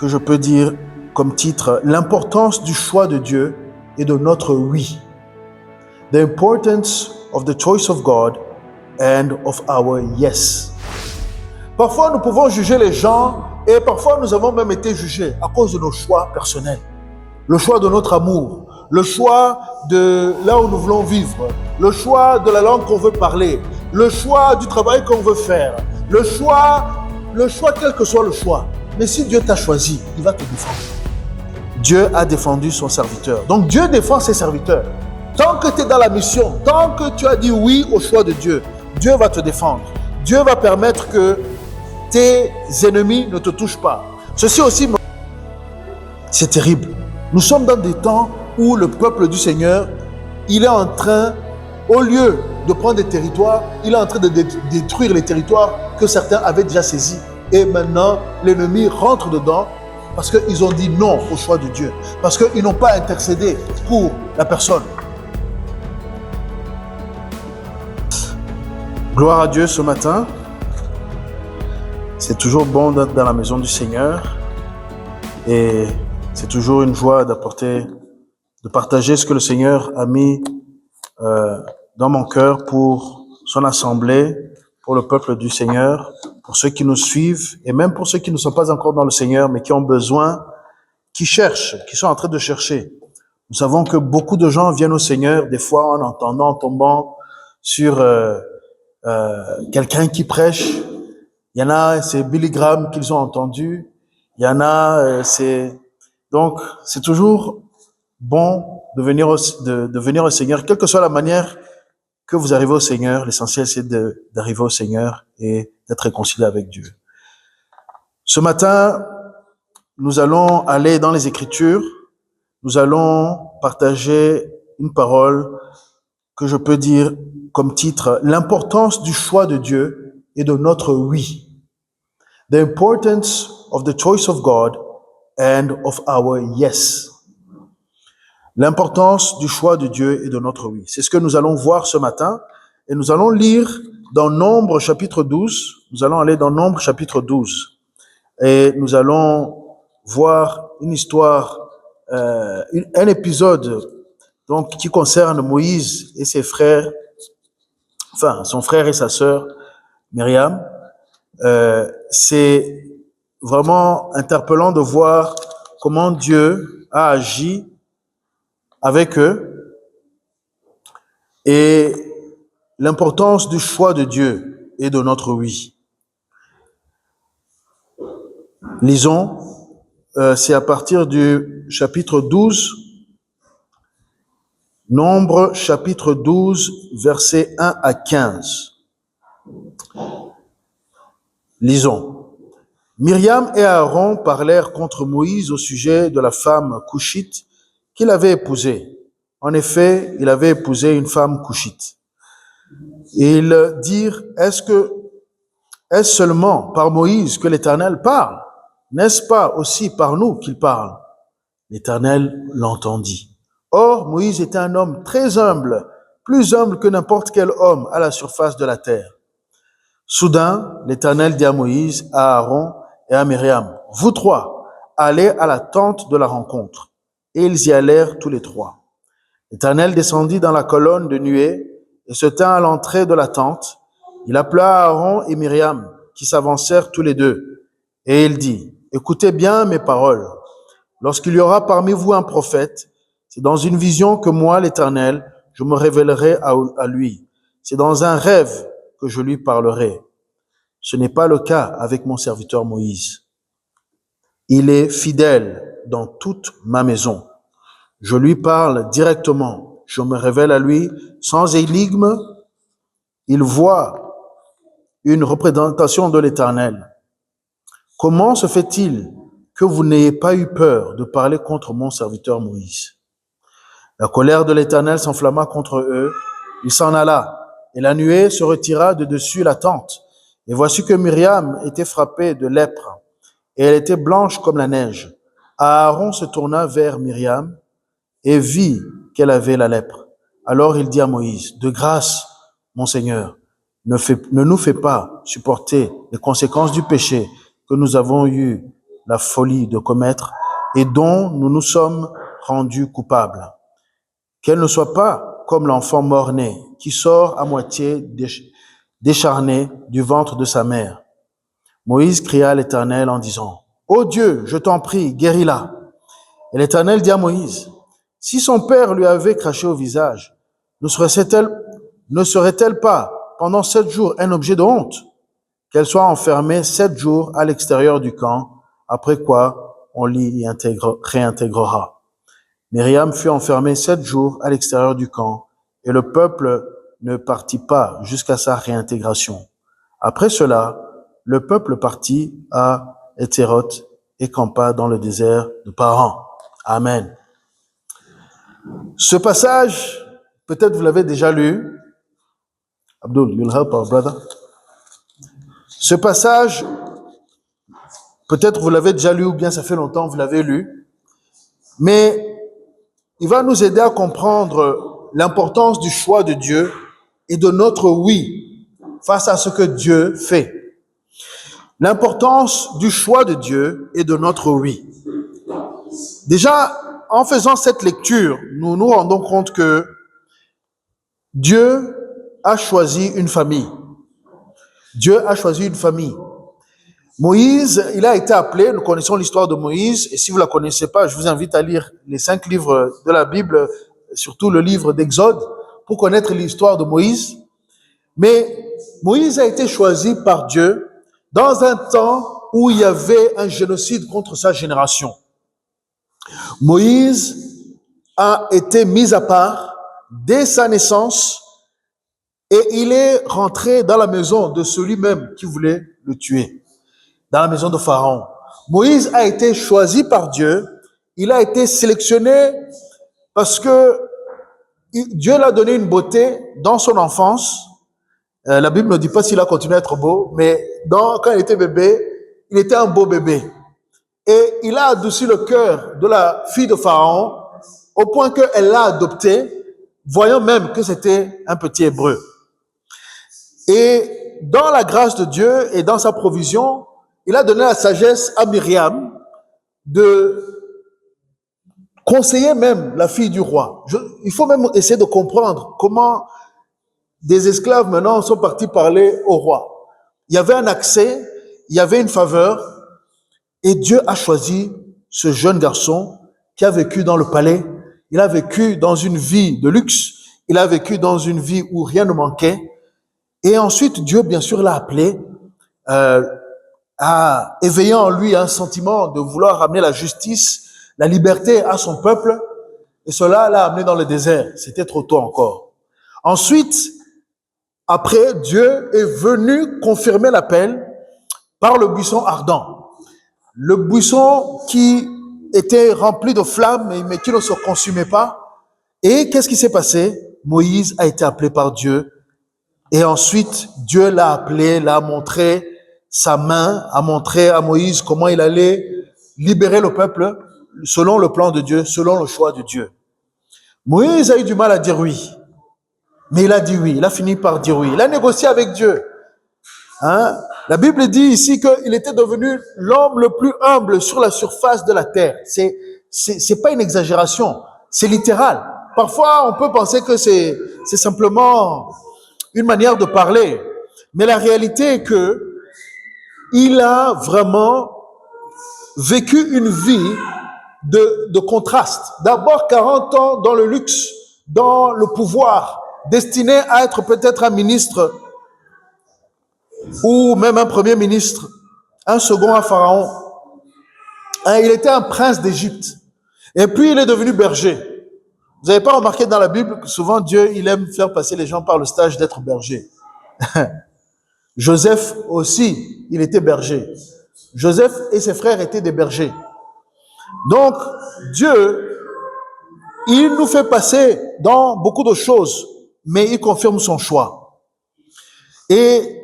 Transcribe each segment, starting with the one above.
que je peux dire comme titre, l'importance du choix de Dieu et de notre oui. The importance of the choice of God and of our yes. Parfois, nous pouvons juger les gens et parfois, nous avons même été jugés à cause de nos choix personnels. Le choix de notre amour, le choix de là où nous voulons vivre, le choix de la langue qu'on veut parler, le choix du travail qu'on veut faire, le choix quel que soit le choix. Mais si Dieu t'a choisi, il va te défendre. Dieu a défendu son serviteur. Donc Dieu défend ses serviteurs. Tant que tu es dans la mission, tant que tu as dit oui au choix de Dieu, Dieu va te défendre. Dieu va permettre que tes ennemis ne te touchent pas. Ceci aussi, c'est terrible. Nous sommes dans des temps où le peuple du Seigneur, il est en train, au lieu de prendre des territoires, il est en train de détruire les territoires que certains avaient déjà saisis. Et maintenant, l'ennemi rentre dedans parce qu'ils ont dit non au choix de Dieu. Parce qu'ils n'ont pas intercédé pour la personne. Gloire à Dieu ce matin. C'est toujours bon d'être dans la maison du Seigneur. Et c'est toujours une joie de partager ce que le Seigneur a mis dans mon cœur pour son assemblée, pour le peuple du Seigneur, pour ceux qui nous suivent et même pour ceux qui ne sont pas encore dans le Seigneur, mais qui ont besoin, qui cherchent, qui sont en train de chercher. Nous savons que beaucoup de gens viennent au Seigneur, des fois en entendant, en tombant sur quelqu'un qui prêche. Il y en a, c'est Billy Graham qu'ils ont entendu. Il y en a, donc c'est toujours bon de venir au Seigneur, quelle que soit la manière que vous arrivez au Seigneur. L'essentiel, c'est d'arriver au Seigneur et d'être réconcilié avec Dieu. Ce matin, nous allons aller dans les Écritures. Nous allons partager une parole que je peux dire comme titre, l'importance du choix de Dieu et de notre oui. The importance of the choice of God and of our yes. L'importance du choix de Dieu et de notre oui. C'est ce que nous allons voir ce matin. Et nous allons lire dans Nombre chapitre 12. Nous allons aller dans Nombre chapitre 12. Et nous allons voir une histoire, un épisode donc, qui concerne Moïse et ses frères, enfin son frère et sa sœur Myriam. C'est vraiment interpellant de voir comment Dieu a agi avec eux et l'importance du choix de Dieu et de notre oui. Lisons, c'est à partir du chapitre 12, Nombre chapitre 12, versets 1 à 15. Lisons. Myriam et Aaron parlèrent contre Moïse au sujet de la femme couchite qu'il avait épousée. En effet, il avait épousé une femme couchite. Et ils dirent, est-ce seulement par Moïse que l'Éternel parle? N'est-ce pas aussi par nous qu'il parle? L'Éternel l'entendit. Or, Moïse était un homme très humble, plus humble que n'importe quel homme à la surface de la terre. Soudain, l'Éternel dit à Moïse, à Aaron et à Myriam, « Vous trois, allez à la tente de la rencontre. » Et ils y allèrent tous les trois. L'Éternel descendit dans la colonne de nuée et se tint à l'entrée de la tente. Il appela Aaron et Myriam, qui s'avancèrent tous les deux. Et il dit, « Écoutez bien mes paroles. Lorsqu'il y aura parmi vous un prophète, c'est dans une vision que moi, l'Éternel, je me révélerai à lui. C'est dans un rêve que je lui parlerai. Ce n'est pas le cas avec mon serviteur Moïse. Il est fidèle dans toute ma maison. Je lui parle directement. Je me révèle à lui sans énigme. Il voit une représentation de l'Éternel. Comment se fait-il que vous n'ayez pas eu peur de parler contre mon serviteur Moïse? La colère de l'Éternel s'enflamma contre eux. Il s'en alla, et la nuée se retira de dessus la tente. Et voici que Myriam était frappée de lèpre, et elle était blanche comme la neige. Aaron se tourna vers Myriam et vit qu'elle avait la lèpre. Alors il dit à Moïse, « De grâce, mon Seigneur, ne nous fais pas supporter les conséquences du péché que nous avons eu la folie de commettre et dont nous nous sommes rendus coupables. Qu'elle ne soit pas comme l'enfant mort-né qui sort à moitié décharné du ventre de sa mère. Moïse cria à l'Éternel en disant, « Ô Dieu, je t'en prie, guéris-la. » Et l'Éternel dit à Moïse, « Si son père lui avait craché au visage, ne serait-elle pas pendant 7 jours un objet de honte? Qu'elle soit enfermée 7 jours à l'extérieur du camp, après quoi on l'y réintégrera. » Myriam fut enfermée 7 jours à l'extérieur du camp, et le peuple ne partit pas jusqu'à sa réintégration. Après cela, le peuple partit à Hétéroth et campa dans le désert de Paran. Amen. Ce passage, peut-être vous l'avez déjà lu. Abdul, you'll help our brother. Ce passage, peut-être vous l'avez déjà lu ou bien ça fait longtemps que vous l'avez lu, mais il va nous aider à comprendre l'importance du choix de Dieu et de notre oui face à ce que Dieu fait. L'importance du choix de Dieu et de notre oui. Déjà, en faisant cette lecture, nous nous rendons compte que Dieu a choisi une famille. Dieu a choisi une famille. Moïse, il a été appelé, nous connaissons l'histoire de Moïse, et si vous ne la connaissez pas, je vous invite à lire les 5 livres de la Bible, surtout le livre d'Exode, pour connaître l'histoire de Moïse. Mais Moïse a été choisi par Dieu dans un temps où il y avait un génocide contre sa génération. Moïse a été mis à part dès sa naissance et il est rentré dans la maison de celui-même qui voulait le tuer, dans la maison de Pharaon. Moïse a été choisi par Dieu, il a été sélectionné parce que Dieu l'a donné une beauté dans son enfance. La Bible ne dit pas s'il a continué à être beau, mais quand il était bébé, il était un beau bébé. Et il a adouci le cœur de la fille de Pharaon au point qu'elle l'a adopté, voyant même que c'était un petit hébreu. Et dans la grâce de Dieu et dans sa provision, il a donné la sagesse à Myriam de conseiller même la fille du roi. Il faut même essayer de comprendre comment des esclaves maintenant sont partis parler au roi. Il y avait un accès, il y avait une faveur, et Dieu a choisi ce jeune garçon qui a vécu dans le palais. Il a vécu dans une vie de luxe, il a vécu dans une vie où rien ne manquait. Et ensuite, Dieu, bien sûr, l'a appelé, à éveiller en lui un sentiment de vouloir ramener la justice, la liberté à son peuple. Et cela l'a amené dans le désert. C'était trop tôt encore. Ensuite, après, Dieu est venu confirmer l'appel par le buisson ardent. Le buisson qui était rempli de flammes, mais qui ne se consumait pas. Et qu'est-ce qui s'est passé? Moïse a été appelé par Dieu. Et ensuite, Dieu l'a appelé, l'a montré sa main, a montré à Moïse comment il allait libérer le peuple selon le plan de Dieu, selon le choix de Dieu. Moïse a eu du mal à dire oui. Mais il a dit oui, il a fini par dire oui. Il a négocié avec Dieu. La Bible dit ici qu'il était devenu l'homme le plus humble sur la surface de la terre. C'est pas une exagération, c'est littéral. Parfois, on peut penser que c'est simplement une manière de parler. Mais la réalité est que il a vraiment vécu une vie de contraste. D'abord 40 ans dans le luxe, dans le pouvoir, destiné à être peut-être un ministre ou même un premier ministre, un second à Pharaon. Il était un prince d'Égypte. Et puis il est devenu berger. Vous n'avez pas remarqué dans la Bible que souvent Dieu, il aime faire passer les gens par le stage d'être berger. Joseph aussi, il était berger. Joseph et ses frères étaient des bergers. Donc, Dieu, il nous fait passer dans beaucoup de choses, mais il confirme son choix. Et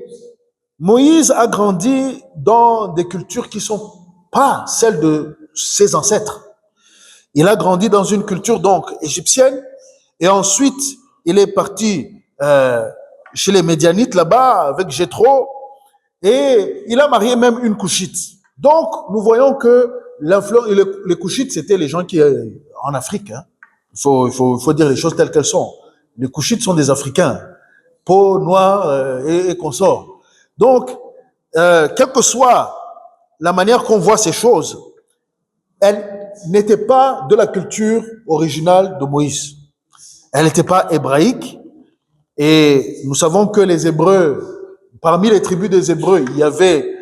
Moïse a grandi dans des cultures qui ne sont pas celles de ses ancêtres. Il a grandi dans une culture donc égyptienne, et ensuite, il est parti chez les Médianites là-bas avec Jéthro, et il a marié même une Couchite. Donc, nous voyons que les Couchites, c'était les gens qui, en Afrique, hein. Il faut dire les choses telles qu'elles sont. Les Couchites sont des Africains, peau noire et consorts. Donc, quelle que soit la manière qu'on voit ces choses, elles n'étaient pas de la culture originale de Moïse. Elle n'était pas hébraïque. Et nous savons que les Hébreux, parmi les tribus des Hébreux, il y avait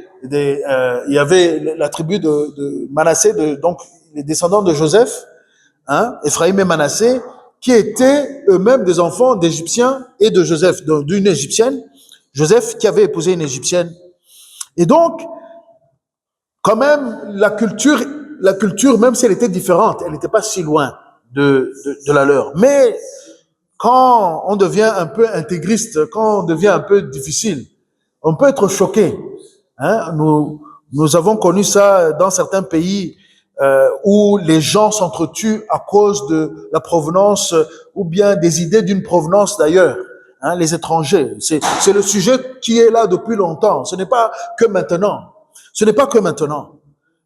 la tribu de Manassé, donc les descendants de Joseph, hein, Ephraïm et Manassé, qui étaient eux-mêmes des enfants d'Égyptiens et de Joseph, d'une Égyptienne, Joseph qui avait épousé une Égyptienne. Et donc, quand même, la culture, même si elle était différente, elle n'était pas si loin de la leur. Mais quand on devient un peu intégriste, quand on devient un peu difficile, on peut être choqué. Hein? Nous avons connu ça dans certains pays où les gens s'entretuent à cause de la provenance ou bien des idées d'une provenance d'ailleurs. Hein, les étrangers, c'est le sujet qui est là depuis longtemps. Ce n'est pas que maintenant. Ce n'est pas que maintenant.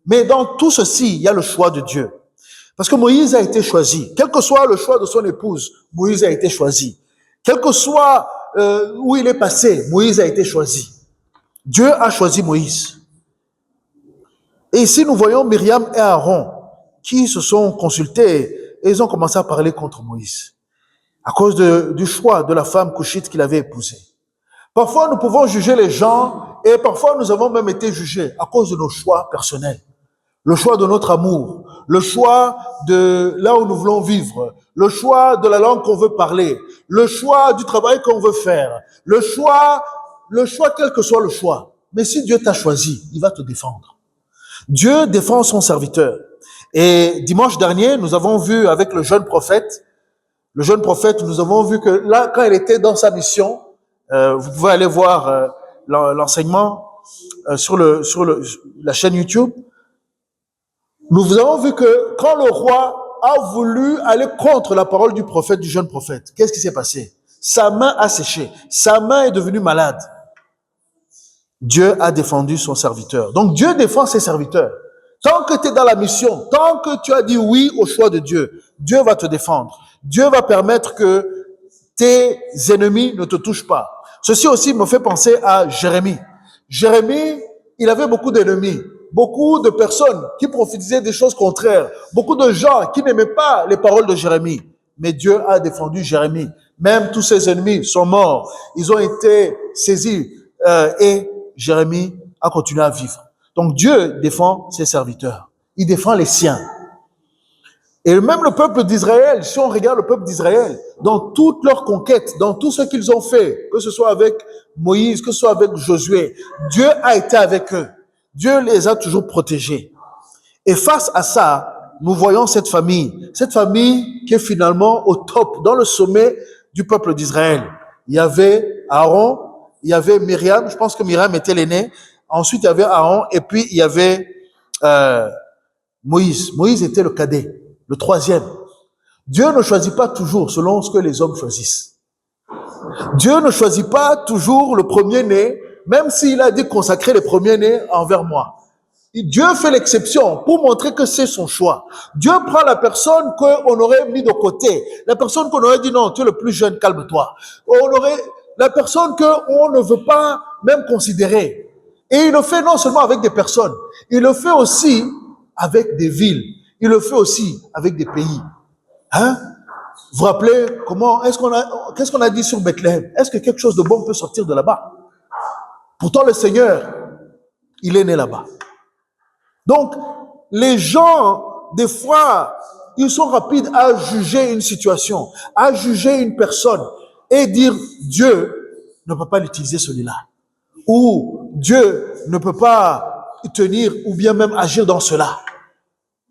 Mais dans tout ceci, il y a le choix de Dieu. Parce que Moïse a été choisi. Quel que soit le choix de son épouse, Moïse a été choisi. Quel que soit où il est passé, Moïse a été choisi. Dieu a choisi Moïse. Et ici, nous voyons Myriam et Aaron qui se sont consultés et ils ont commencé à parler contre Moïse à cause du choix de la femme couchite qu'il avait épousée. Parfois, nous pouvons juger les gens et parfois, nous avons même été jugés à cause de nos choix personnels. Le choix de notre amour, le choix de là où nous voulons vivre, le choix de la langue qu'on veut parler, le choix du travail qu'on veut faire, le choix quel que soit le choix. Mais si Dieu t'a choisi, il va te défendre. Dieu défend son serviteur. Et dimanche dernier, nous avons vu avec le jeune prophète, nous avons vu que là, quand il était dans sa mission, vous pouvez aller voir l'enseignement sur la chaîne YouTube. Nous avons vu que quand le roi a voulu aller contre la parole du prophète, du jeune prophète, qu'est-ce qui s'est passé? Sa main a séché, sa main est devenue malade. Dieu a défendu son serviteur. Donc Dieu défend ses serviteurs. Tant que tu es dans la mission, tant que tu as dit oui au choix de Dieu, Dieu va te défendre. Dieu va permettre que tes ennemis ne te touchent pas. Ceci aussi me fait penser à Jérémie. Jérémie, il avait beaucoup d'ennemis, beaucoup de personnes qui prophétisaient des choses contraires, beaucoup de gens qui n'aimaient pas les paroles de Jérémie. Mais Dieu a défendu Jérémie. Même tous ses ennemis sont morts. Ils ont été saisis et Jérémie a continué à vivre. Donc Dieu défend ses serviteurs. Il défend les siens. Et même le peuple d'Israël, si on regarde le peuple d'Israël, dans toutes leurs conquêtes, dans tout ce qu'ils ont fait, que ce soit avec Moïse, que ce soit avec Josué, Dieu a été avec eux. Dieu les a toujours protégés. Et face à ça, nous voyons cette famille qui est finalement au top, dans le sommet du peuple d'Israël. Il y avait Aaron, il y avait Myriam, je pense que Myriam était l'aînée. Ensuite, il y avait Aaron et puis il y avait Moïse. Moïse était le cadet, le troisième. Dieu ne choisit pas toujours selon ce que les hommes choisissent. Dieu ne choisit pas toujours le premier-né, même s'il a dit consacrer les premiers-nés envers moi. Dieu fait l'exception pour montrer que c'est son choix. Dieu prend la personne qu'on aurait mis de côté, la personne qu'on aurait dit non, tu es le plus jeune, calme-toi. La personne qu'on ne veut pas même considérer. Et il le fait non seulement avec des personnes, il le fait aussi avec des villes, il le fait aussi avec des pays. Hein? Vous vous rappelez qu'est-ce qu'on a dit sur Bethléem? Est-ce que quelque chose de bon peut sortir de là-bas? Pourtant le Seigneur, il est né là-bas. Donc, les gens, des fois, ils sont rapides à juger une situation, à juger une personne et dire Dieu ne peut pas l'utiliser celui-là. Ou Dieu ne peut pas tenir ou bien même agir dans cela.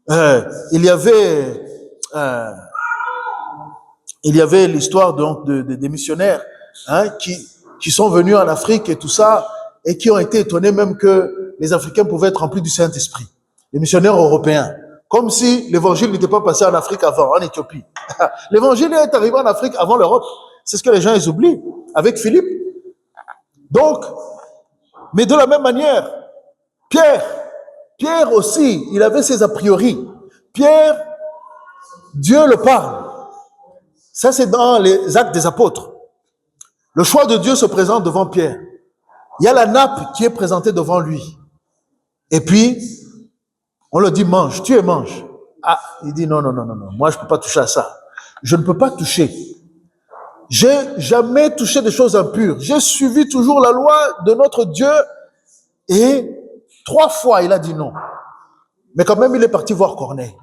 Il y avait l'histoire des missionnaires qui sont venus en Afrique et tout ça, et qui ont été étonnés même que les Africains pouvaient être remplis du Saint-Esprit. Les missionnaires européens. Comme si l'évangile n'était pas passé en Afrique avant, en Éthiopie. L'évangile est arrivé en Afrique avant l'Europe. C'est ce que les gens ils oublient, avec Philippe. Donc, mais de la même manière, Pierre, Pierre aussi, il avait ses a priori. Pierre, Dieu le parle. Ça, c'est dans les Actes des Apôtres. Le choix de Dieu se présente devant Pierre. Il y a la nappe qui est présentée devant lui. Et puis, on le dit, mange, tu es mange. Ah, il dit, non, moi je ne peux pas toucher à ça. Je ne peux pas toucher. J'ai jamais touché des choses impures. J'ai suivi toujours la loi de notre Dieu. Et 3 fois, il a dit non. Mais quand même, il est parti voir Corneille.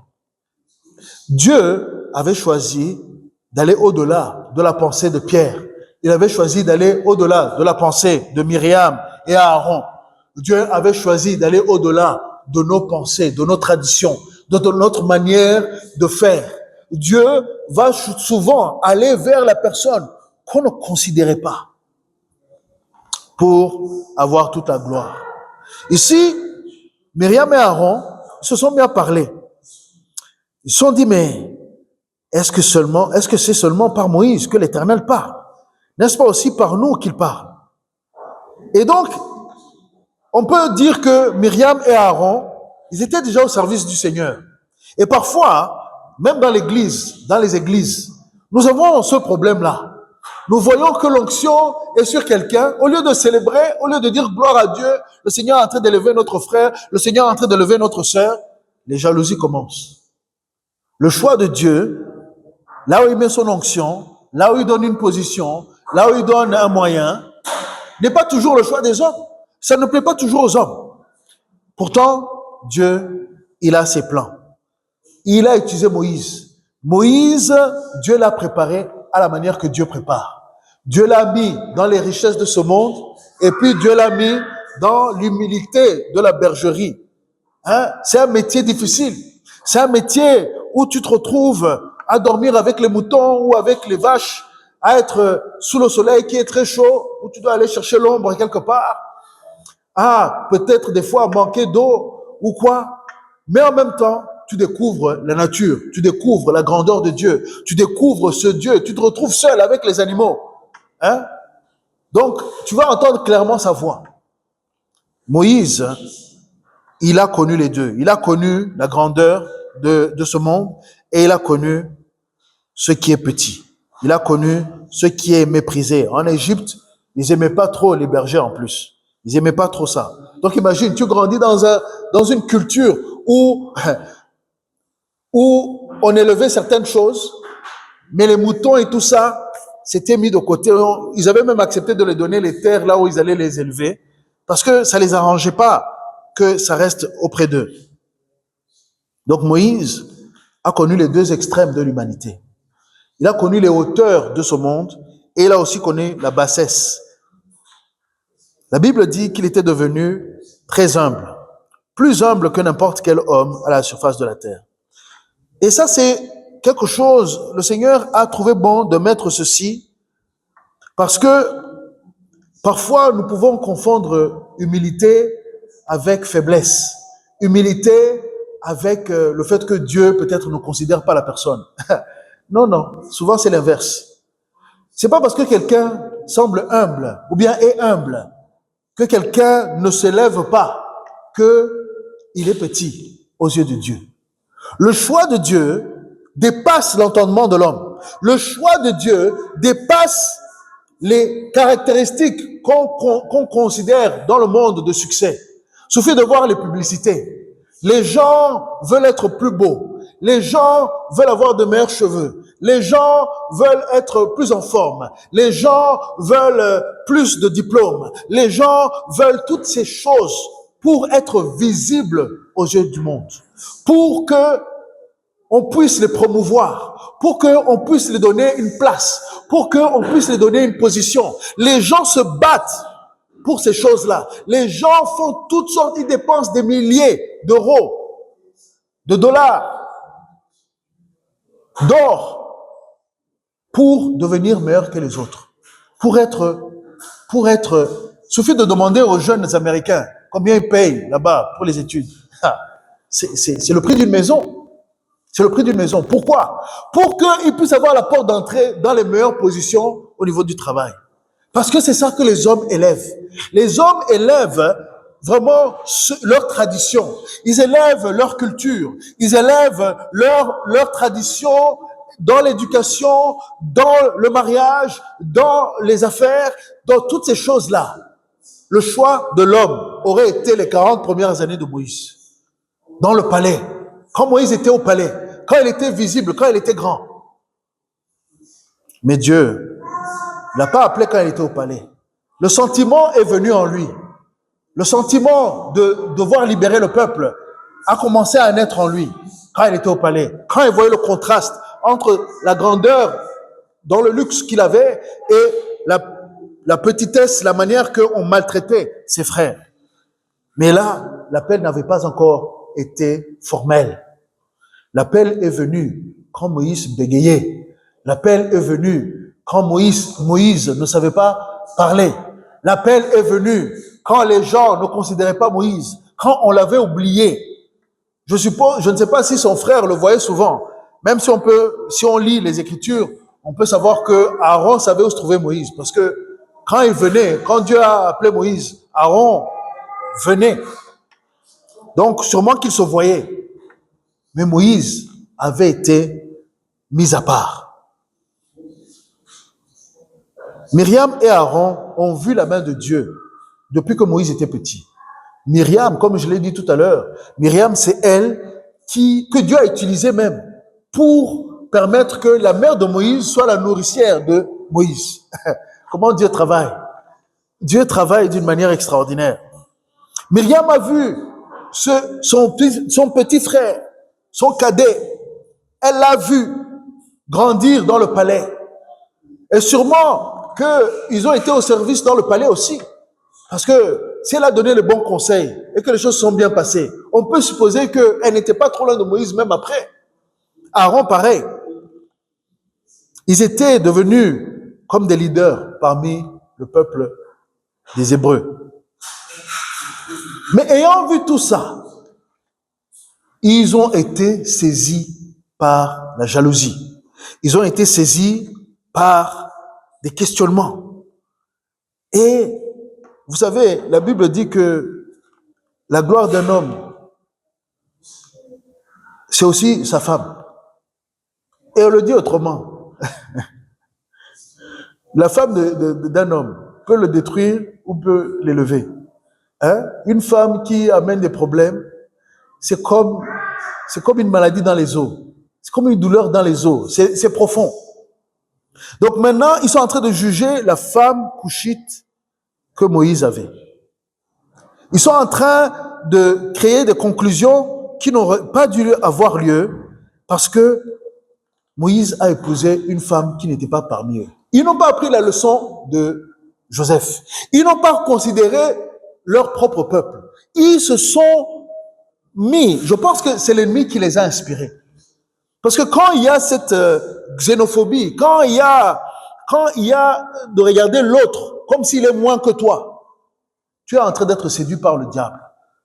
Dieu avait choisi d'aller au-delà de la pensée de Pierre. Il avait choisi d'aller au-delà de la pensée de Myriam et Aaron. Dieu avait choisi d'aller au-delà de nos pensées, de nos traditions, de notre manière de faire. Dieu va souvent aller vers la personne qu'on ne considérait pas pour avoir toute la gloire. Ici, Myriam et Aaron se sont mis à parler. Ils se sont dit, mais est-ce que c'est seulement par Moïse que l'Éternel parle? N'est-ce pas aussi par nous qu'il parle? Et donc, on peut dire que Myriam et Aaron, ils étaient déjà au service du Seigneur. Et parfois, même dans les églises, nous avons ce problème-là. Nous voyons que l'onction est sur quelqu'un. Au lieu de célébrer, au lieu de dire gloire à Dieu, le Seigneur est en train d'élever notre frère, le Seigneur est en train d'élever notre sœur, les jalousies commencent. Le choix de Dieu, là où il met son onction, là où il donne une position, là où il donne un moyen, n'est pas toujours le choix des hommes. Ça ne plaît pas toujours aux hommes. Pourtant, Dieu, il a ses plans. Il a utilisé Moïse. Moïse, Dieu l'a préparé à la manière que Dieu prépare. Dieu l'a mis dans les richesses de ce monde et puis Dieu l'a mis dans l'humilité de la bergerie. C'est un métier difficile. C'est un métier où tu te retrouves à dormir avec les moutons ou avec les vaches, à être sous le soleil qui est très chaud, où tu dois aller chercher l'ombre quelque part. Peut-être des fois manquer d'eau ou quoi. Mais en même temps, tu découvres la nature, tu découvres la grandeur de Dieu, tu découvres ce Dieu, tu te retrouves seul avec les animaux. Donc, tu vas entendre clairement sa voix. Moïse, il a connu les deux. Il a connu la grandeur de ce monde et il a connu ce qui est petit. Il a connu ce qui est méprisé. En Égypte, ils n'aimaient pas trop les bergers en plus. Ils n'aimaient pas trop ça. Donc imagine, tu grandis dans une culture où on élevait certaines choses, mais les moutons et tout ça, c'était mis de côté. Ils avaient même accepté de leur donner les terres là où ils allaient les élever, parce que ça les arrangeait pas que ça reste auprès d'eux. Donc Moïse a connu les deux extrêmes de l'humanité. Il a connu les hauteurs de ce monde et il a aussi connu la bassesse. La Bible dit qu'il était devenu très humble, plus humble que n'importe quel homme à la surface de la terre. Et ça, c'est quelque chose, le Seigneur a trouvé bon de mettre ceci, parce que parfois nous pouvons confondre humilité avec faiblesse, humilité avec le fait que Dieu peut-être ne considère pas la personne. Non, souvent c'est l'inverse. C'est pas parce que quelqu'un semble humble ou bien est humble que quelqu'un ne s'élève pas qu'il est petit aux yeux de Dieu. Le choix de Dieu dépasse l'entendement de l'homme. Le choix de Dieu dépasse les caractéristiques qu'on considère dans le monde de succès. Il suffit de voir les publicités. Les gens veulent être plus beaux. Les gens veulent avoir de meilleurs cheveux. Les gens veulent être plus en forme. Les gens veulent plus de diplômes. Les gens veulent toutes ces choses pour être visibles aux yeux du monde. Pour que on puisse les promouvoir, pour qu'on puisse les donner une place, pour qu'on puisse les donner une position. Les gens se battent pour ces choses-là. Les gens font toutes sortes, ils dépensent des milliers d'euros, de dollars, d'or, pour devenir meilleurs que les autres. Suffit de demander aux jeunes Américains combien ils payent là-bas pour les études. C'est le prix d'une maison. C'est le prix d'une maison. Pourquoi? Pour qu'ils puissent avoir la porte d'entrée dans les meilleures positions au niveau du travail. Parce que c'est ça que les hommes élèvent. Les hommes élèvent vraiment leur tradition. Ils élèvent leur culture. Ils élèvent leur tradition dans l'éducation, dans le mariage, dans les affaires, dans toutes ces choses-là. Le choix de l'homme aurait été les 40 premières années de Moïse. Dans le palais. Quand Moïse était au palais. Quand il était visible, quand il était grand. Mais Dieu ne l'a pas appelé quand il était au palais. Le sentiment est venu en lui. Le sentiment de devoir libérer le peuple a commencé à naître en lui quand il était au palais. Quand il voyait le contraste entre la grandeur dans le luxe qu'il avait et la petitesse, la manière qu'on maltraitait ses frères. Mais là, l'appel n'avait pas encore été formel. L'appel est venu quand Moïse bégayait. L'appel est venu quand Moïse ne savait pas parler. L'appel est venu quand les gens ne considéraient pas Moïse, quand on l'avait oublié. Je ne sais pas si son frère le voyait souvent. Même si on lit les Écritures, on peut savoir que Aaron savait où se trouvait Moïse. Parce que quand il venait, quand Dieu a appelé Moïse, Aaron venait. Donc sûrement qu'il se voyait. Mais Moïse avait été mis à part. Myriam et Aaron ont vu la main de Dieu depuis que Moïse était petit. Myriam, comme je l'ai dit tout à l'heure, Myriam, c'est elle que Dieu a utilisée même pour permettre que la mère de Moïse soit la nourricière de Moïse. Comment Dieu travaille? Dieu travaille d'une manière extraordinaire. Myriam a vu son petit frère, son cadet. Elle l'a vu grandir dans le palais. Et sûrement qu'ils ont été au service dans le palais aussi. Parce que si elle a donné le bon conseil et que les choses sont bien passées, on peut supposer qu'elle n'était pas trop loin de Moïse même après. Aaron, pareil. Ils étaient devenus comme des leaders parmi le peuple des Hébreux. Mais ayant vu tout ça, ils ont été saisis par la jalousie. Ils ont été saisis par des questionnements. Et vous savez, la Bible dit que la gloire d'un homme, c'est aussi sa femme. Et on le dit autrement. La femme d'un homme peut le détruire ou peut l'élever. Une femme qui amène des problèmes, c'est comme une maladie dans les os. C'est comme une douleur dans les os. C'est profond. Donc maintenant, ils sont en train de juger la femme couchite que Moïse avait. Ils sont en train de créer des conclusions qui n'auraient pas dû avoir lieu parce que Moïse a épousé une femme qui n'était pas parmi eux. Ils n'ont pas appris la leçon de Joseph. Ils n'ont pas considéré leur propre peuple. Ils se sont mis, je pense que c'est l'ennemi qui les a inspirés. Parce que quand il y a cette xénophobie, quand il y a de regarder l'autre comme s'il est moins que toi, tu es en train d'être séduit par le diable.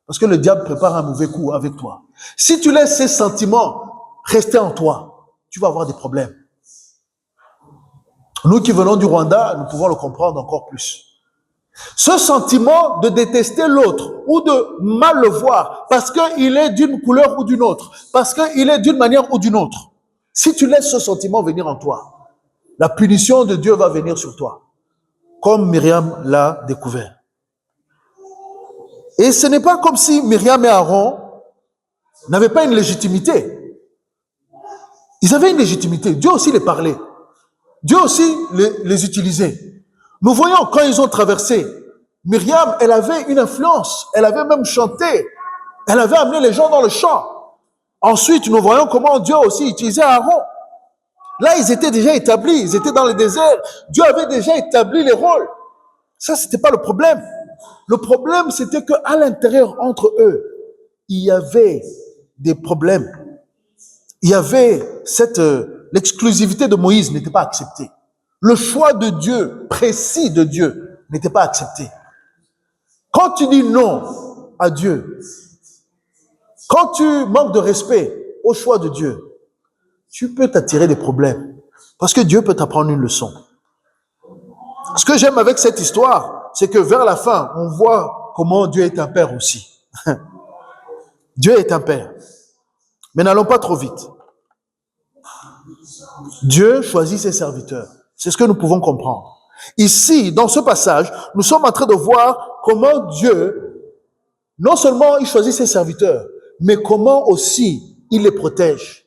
Parce que le diable prépare un mauvais coup avec toi. Si tu laisses ces sentiments rester en toi, tu vas avoir des problèmes. Nous qui venons du Rwanda, nous pouvons le comprendre encore plus. Ce sentiment de détester l'autre ou de mal le voir parce qu'il est d'une couleur ou d'une autre, parce qu'il est d'une manière ou d'une autre. Si tu laisses ce sentiment venir en toi, la punition de Dieu va venir sur toi, comme Myriam l'a découvert. Et ce n'est pas comme si Myriam et Aaron n'avaient pas une légitimité. Ils avaient une légitimité. Dieu aussi les parlait. Dieu aussi les utilisait. Nous voyons quand ils ont traversé, Myriam, elle avait une influence. Elle avait même chanté. Elle avait amené les gens dans le chant. Ensuite, nous voyons comment Dieu aussi utilisait Aaron. Là, ils étaient déjà établis. Ils étaient dans le désert. Dieu avait déjà établi les rôles. Ça, c'était pas le problème. Le problème, c'était qu'à l'intérieur, entre eux, il y avait des problèmes. Il y avait l'exclusivité de Moïse n'était pas acceptée. Le choix de Dieu, précis de Dieu, n'était pas accepté. Quand tu dis non à Dieu, quand tu manques de respect au choix de Dieu, tu peux t'attirer des problèmes. Parce que Dieu peut t'apprendre une leçon. Ce que j'aime avec cette histoire, c'est que vers la fin, on voit comment Dieu est un père aussi. Dieu est un père. Mais n'allons pas trop vite. Dieu choisit ses serviteurs. C'est ce que nous pouvons comprendre. Ici, dans ce passage, nous sommes en train de voir comment Dieu, non seulement il choisit ses serviteurs, mais comment aussi il les protège.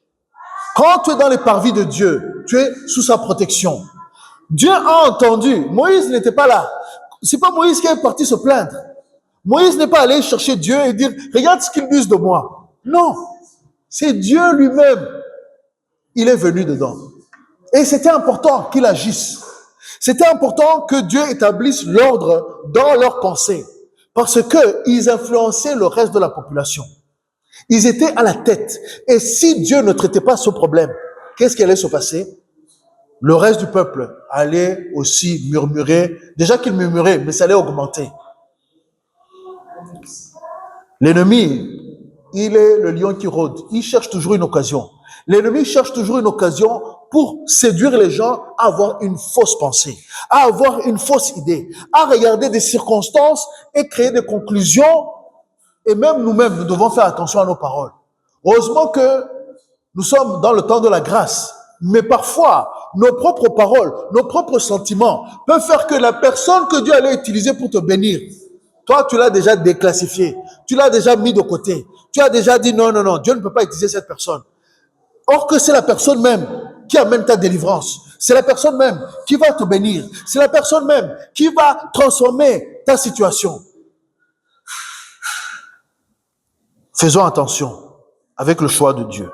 Quand tu es dans les parvis de Dieu, tu es sous sa protection. Dieu a entendu. Moïse n'était pas là. C'est pas Moïse qui est parti se plaindre. Moïse n'est pas allé chercher Dieu et dire, regarde ce qu'ils disent de moi. Non. C'est Dieu lui-même. Il est venu dedans. Et c'était important qu'il agisse. C'était important que Dieu établisse l'ordre dans leurs pensées. Parce qu'ils influençaient le reste de la population. Ils étaient à la tête. Et si Dieu ne traitait pas ce problème, qu'est-ce qui allait se passer? Le reste du peuple allait aussi murmurer. Déjà qu'il murmurait, mais ça allait augmenter. L'ennemi, il est le lion qui rôde. Il cherche toujours une occasion. L'ennemi cherche toujours une occasion pour séduire les gens à avoir une fausse pensée, à avoir une fausse idée, à regarder des circonstances et créer des conclusions. Et même nous-mêmes, nous devons faire attention à nos paroles. Heureusement que nous sommes dans le temps de la grâce. Mais parfois, nos propres paroles, nos propres sentiments peuvent faire que la personne que Dieu allait utiliser pour te bénir, toi, tu l'as déjà déclassifié. Tu l'as déjà mis de côté. Tu as déjà dit non, Dieu ne peut pas utiliser cette personne. Or que c'est la personne même qui amène ta délivrance. C'est la personne même qui va te bénir. C'est la personne même qui va transformer ta situation. Faisons attention avec le choix de Dieu.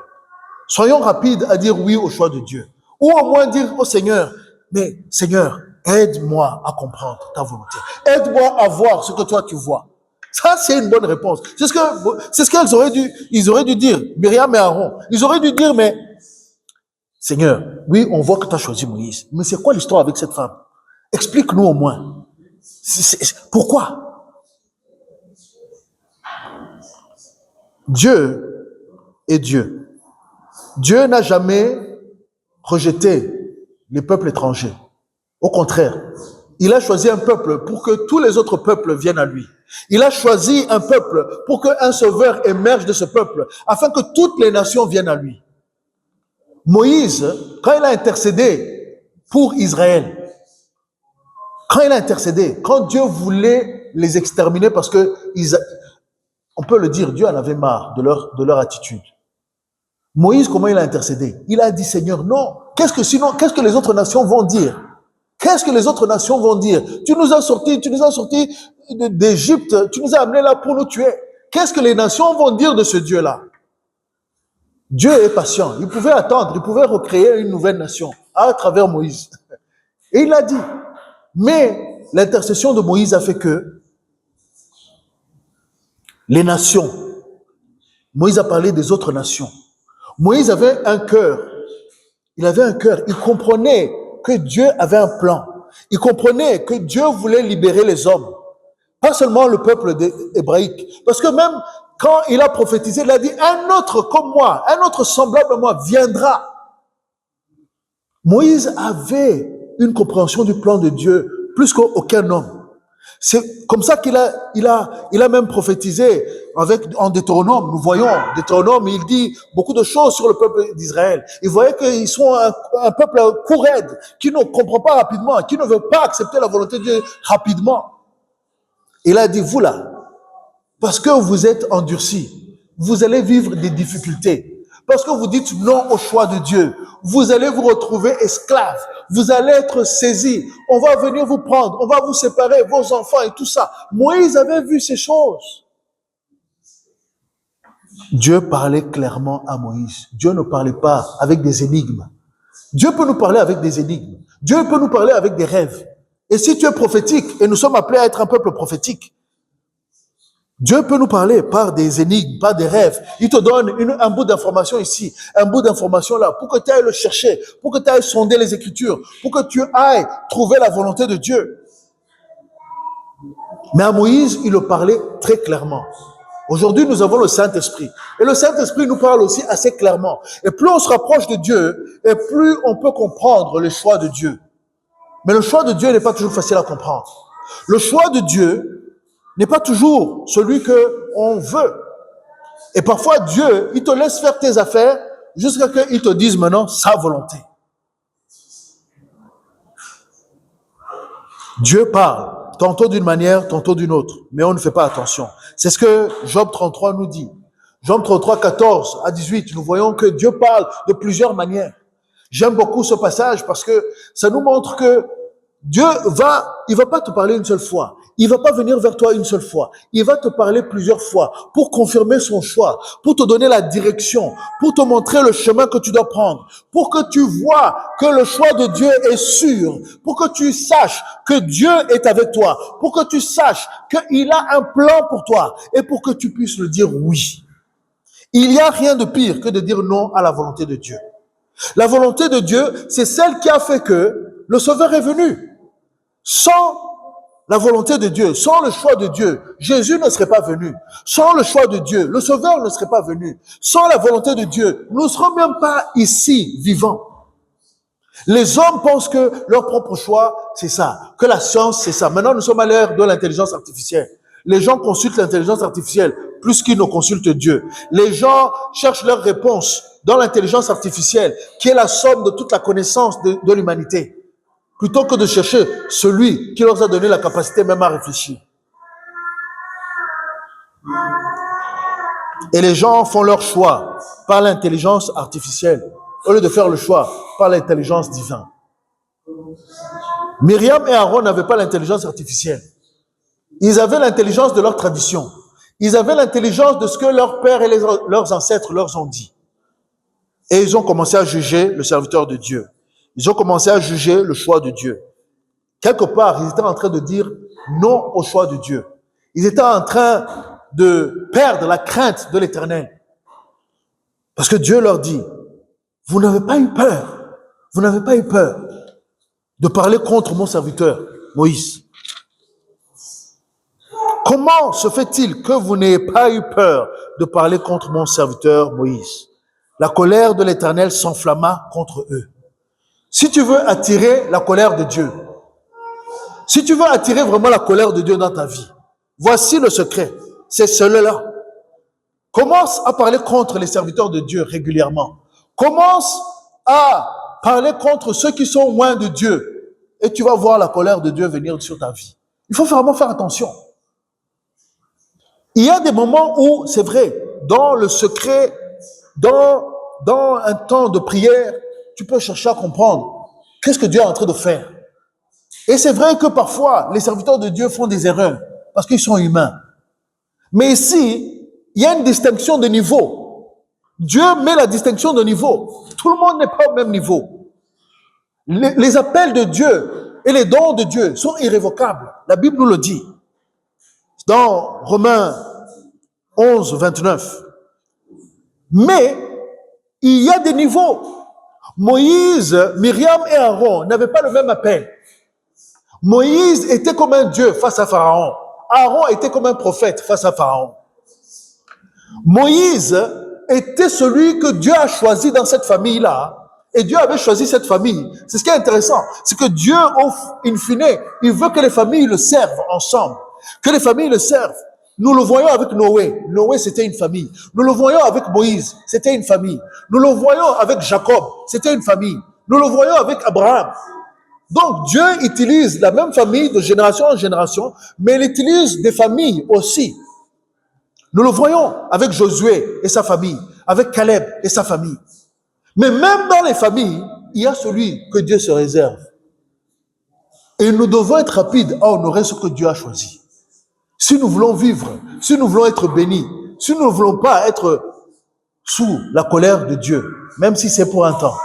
Soyons rapides à dire oui au choix de Dieu. Ou au moins dire au Seigneur, mais Seigneur, aide-moi à comprendre ta volonté. Aide-moi à voir ce que toi tu vois. Ça, c'est une bonne réponse. C'est ce qu'elles auraient dû dire, Myriam et Aaron. Ils auraient dû dire, mais Seigneur, oui, on voit que tu as choisi Moïse. Mais c'est quoi l'histoire avec cette femme? Explique-nous au moins. Pourquoi? Dieu est Dieu. Dieu n'a jamais rejeté les peuples étrangers. Au contraire, il a choisi un peuple pour que tous les autres peuples viennent à lui. Il a choisi un peuple pour qu'un sauveur émerge de ce peuple, afin que toutes les nations viennent à lui. Moïse, quand il a intercédé pour Israël, quand Dieu voulait les exterminer parce que, on peut le dire, Dieu en avait marre de leur attitude. Moïse, comment il a intercédé? Il a dit, Seigneur, non. Qu'est-ce que les autres nations vont dire? Qu'est-ce que les autres nations vont dire? Tu nous as sortis d'Égypte, tu nous as amenés là pour nous tuer. Qu'est-ce que les nations vont dire de ce Dieu-là? Dieu est patient. Il pouvait attendre, il pouvait recréer une nouvelle nation à travers Moïse. Et il a dit. Mais l'intercession de Moïse a fait que les nations, Moïse a parlé des autres nations. Moïse avait un cœur. Il avait un cœur. Il comprenait que Dieu avait un plan. Il comprenait que Dieu voulait libérer les hommes. Pas seulement le peuple hébraïque. Parce que même quand il a prophétisé, il a dit, un autre comme moi, un autre semblable à moi viendra. Moïse avait une compréhension du plan de Dieu plus qu'aucun homme. C'est comme ça qu'il a même prophétisé en Deutéronome. Nous voyons, Deutéronome, il dit beaucoup de choses sur le peuple d'Israël. Il voyait qu'ils sont un peuple court-raide, qui ne comprend pas rapidement, qui ne veut pas accepter la volonté de Dieu rapidement. Il a dit, vous là, parce que vous êtes endurcis, vous allez vivre des difficultés. Parce que vous dites non au choix de Dieu, vous allez vous retrouver esclaves, vous allez être saisis, on va venir vous prendre, on va vous séparer, vos enfants et tout ça. Moïse avait vu ces choses. Dieu parlait clairement à Moïse. Dieu ne parlait pas avec des énigmes. Dieu peut nous parler avec des énigmes. Dieu peut nous parler avec des rêves. Et si tu es prophétique, et nous sommes appelés à être un peuple prophétique, Dieu peut nous parler par des énigmes, par des rêves. Il te donne un bout d'information ici, un bout d'information là, pour que tu ailles le chercher, pour que tu ailles sonder les Écritures, pour que tu ailles trouver la volonté de Dieu. Mais à Moïse, il le parlait très clairement. Aujourd'hui, nous avons le Saint-Esprit. Et le Saint-Esprit nous parle aussi assez clairement. Et plus on se rapproche de Dieu, et plus on peut comprendre le choix de Dieu. Mais le choix de Dieu n'est pas toujours facile à comprendre. Le choix de Dieu n'est pas toujours celui qu'on veut. Et parfois, Dieu, il te laisse faire tes affaires jusqu'à ce qu'il te dise maintenant sa volonté. Dieu parle, tantôt d'une manière, tantôt d'une autre, mais on ne fait pas attention. C'est ce que Job 33 nous dit. Job 33, 14 à 18, nous voyons que Dieu parle de plusieurs manières. J'aime beaucoup ce passage parce que ça nous montre que Dieu il va pas te parler une seule fois. Il va pas venir vers toi une seule fois. Il va te parler plusieurs fois pour confirmer son choix, pour te donner la direction, pour te montrer le chemin que tu dois prendre, pour que tu vois que le choix de Dieu est sûr, pour que tu saches que Dieu est avec toi, pour que tu saches qu'il a un plan pour toi et pour que tu puisses le dire oui. Il n'y a rien de pire que de dire non à la volonté de Dieu. La volonté de Dieu, c'est celle qui a fait que le Sauveur est venu. Sans la volonté de Dieu, sans le choix de Dieu, Jésus ne serait pas venu. Sans le choix de Dieu, le Sauveur ne serait pas venu. Sans la volonté de Dieu, nous ne serons même pas ici vivants. Les hommes pensent que leur propre choix, c'est ça, que la science, c'est ça. Maintenant, nous sommes à l'ère de l'intelligence artificielle. Les gens consultent l'intelligence artificielle plus qu'ils ne consultent Dieu. Les gens cherchent leurs réponses dans l'intelligence artificielle, qui est la somme de toute la connaissance de l'humanité, plutôt que de chercher celui qui leur a donné la capacité même à réfléchir. Et les gens font leur choix par l'intelligence artificielle, au lieu de faire le choix par l'intelligence divine. Myriam et Aaron n'avaient pas l'intelligence artificielle. Ils avaient l'intelligence de leur tradition. Ils avaient l'intelligence de ce que leurs pères et leurs ancêtres leur ont dit. Et ils ont commencé à juger le serviteur de Dieu. Ils ont commencé à juger le choix de Dieu. Quelque part, ils étaient en train de dire non au choix de Dieu. Ils étaient en train de perdre la crainte de l'Éternel. Parce que Dieu leur dit, vous n'avez pas eu peur de parler contre mon serviteur, Moïse. Comment se fait-il que vous n'ayez pas eu peur de parler contre mon serviteur Moïse? La colère de l'Éternel s'enflamma contre eux. Si tu veux attirer la colère de Dieu, si tu veux attirer vraiment la colère de Dieu dans ta vie, voici le secret, c'est celui-là. Commence à parler contre les serviteurs de Dieu régulièrement. Commence à parler contre ceux qui sont loin de Dieu et tu vas voir la colère de Dieu venir sur ta vie. Il faut vraiment faire attention. Il y a des moments où, c'est vrai, dans le secret, dans un temps de prière, tu peux chercher à comprendre qu'est-ce que Dieu est en train de faire. Et c'est vrai que parfois, les serviteurs de Dieu font des erreurs parce qu'ils sont humains. Mais ici, il y a une distinction de niveau. Dieu met la distinction de niveau. Tout le monde n'est pas au même niveau. Les appels de Dieu et les dons de Dieu sont irrévocables. La Bible nous le dit. Dans Romains 11, 29. Mais il y a des niveaux. Moïse, Myriam et Aaron n'avaient pas le même appel. Moïse était comme un Dieu face à Pharaon. Aaron était comme un prophète face à Pharaon. Moïse était celui que Dieu a choisi dans cette famille-là. Et Dieu avait choisi cette famille. C'est ce qui est intéressant. C'est que Dieu, in fine, il veut que les familles le servent ensemble. Que les familles le servent. Nous le voyons avec Noé. Noé, c'était une famille. Nous le voyons avec Moïse. C'était une famille. Nous le voyons avec Jacob. C'était une famille. Nous le voyons avec Abraham. Donc, Dieu utilise la même famille de génération en génération, mais il utilise des familles aussi. Nous le voyons avec Josué et sa famille, avec Caleb et sa famille. Mais même dans les familles, il y a celui que Dieu se réserve. Et nous devons être rapides à honorer ce que Dieu a choisi. Si nous voulons vivre, si nous voulons être bénis, si nous ne voulons pas être sous la colère de Dieu, même si c'est pour un temps.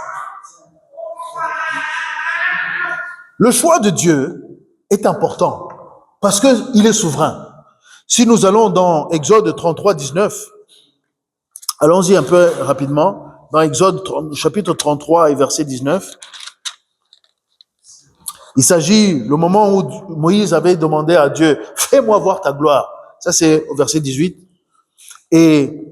Le choix de Dieu est important parce qu'il est souverain. Si nous allons dans Exode 33, 19, allons-y un peu rapidement, dans Exode chapitre 33 et verset 19, il s'agit le moment où Moïse avait demandé à Dieu, fais-moi voir ta gloire. Ça c'est au verset 18. Et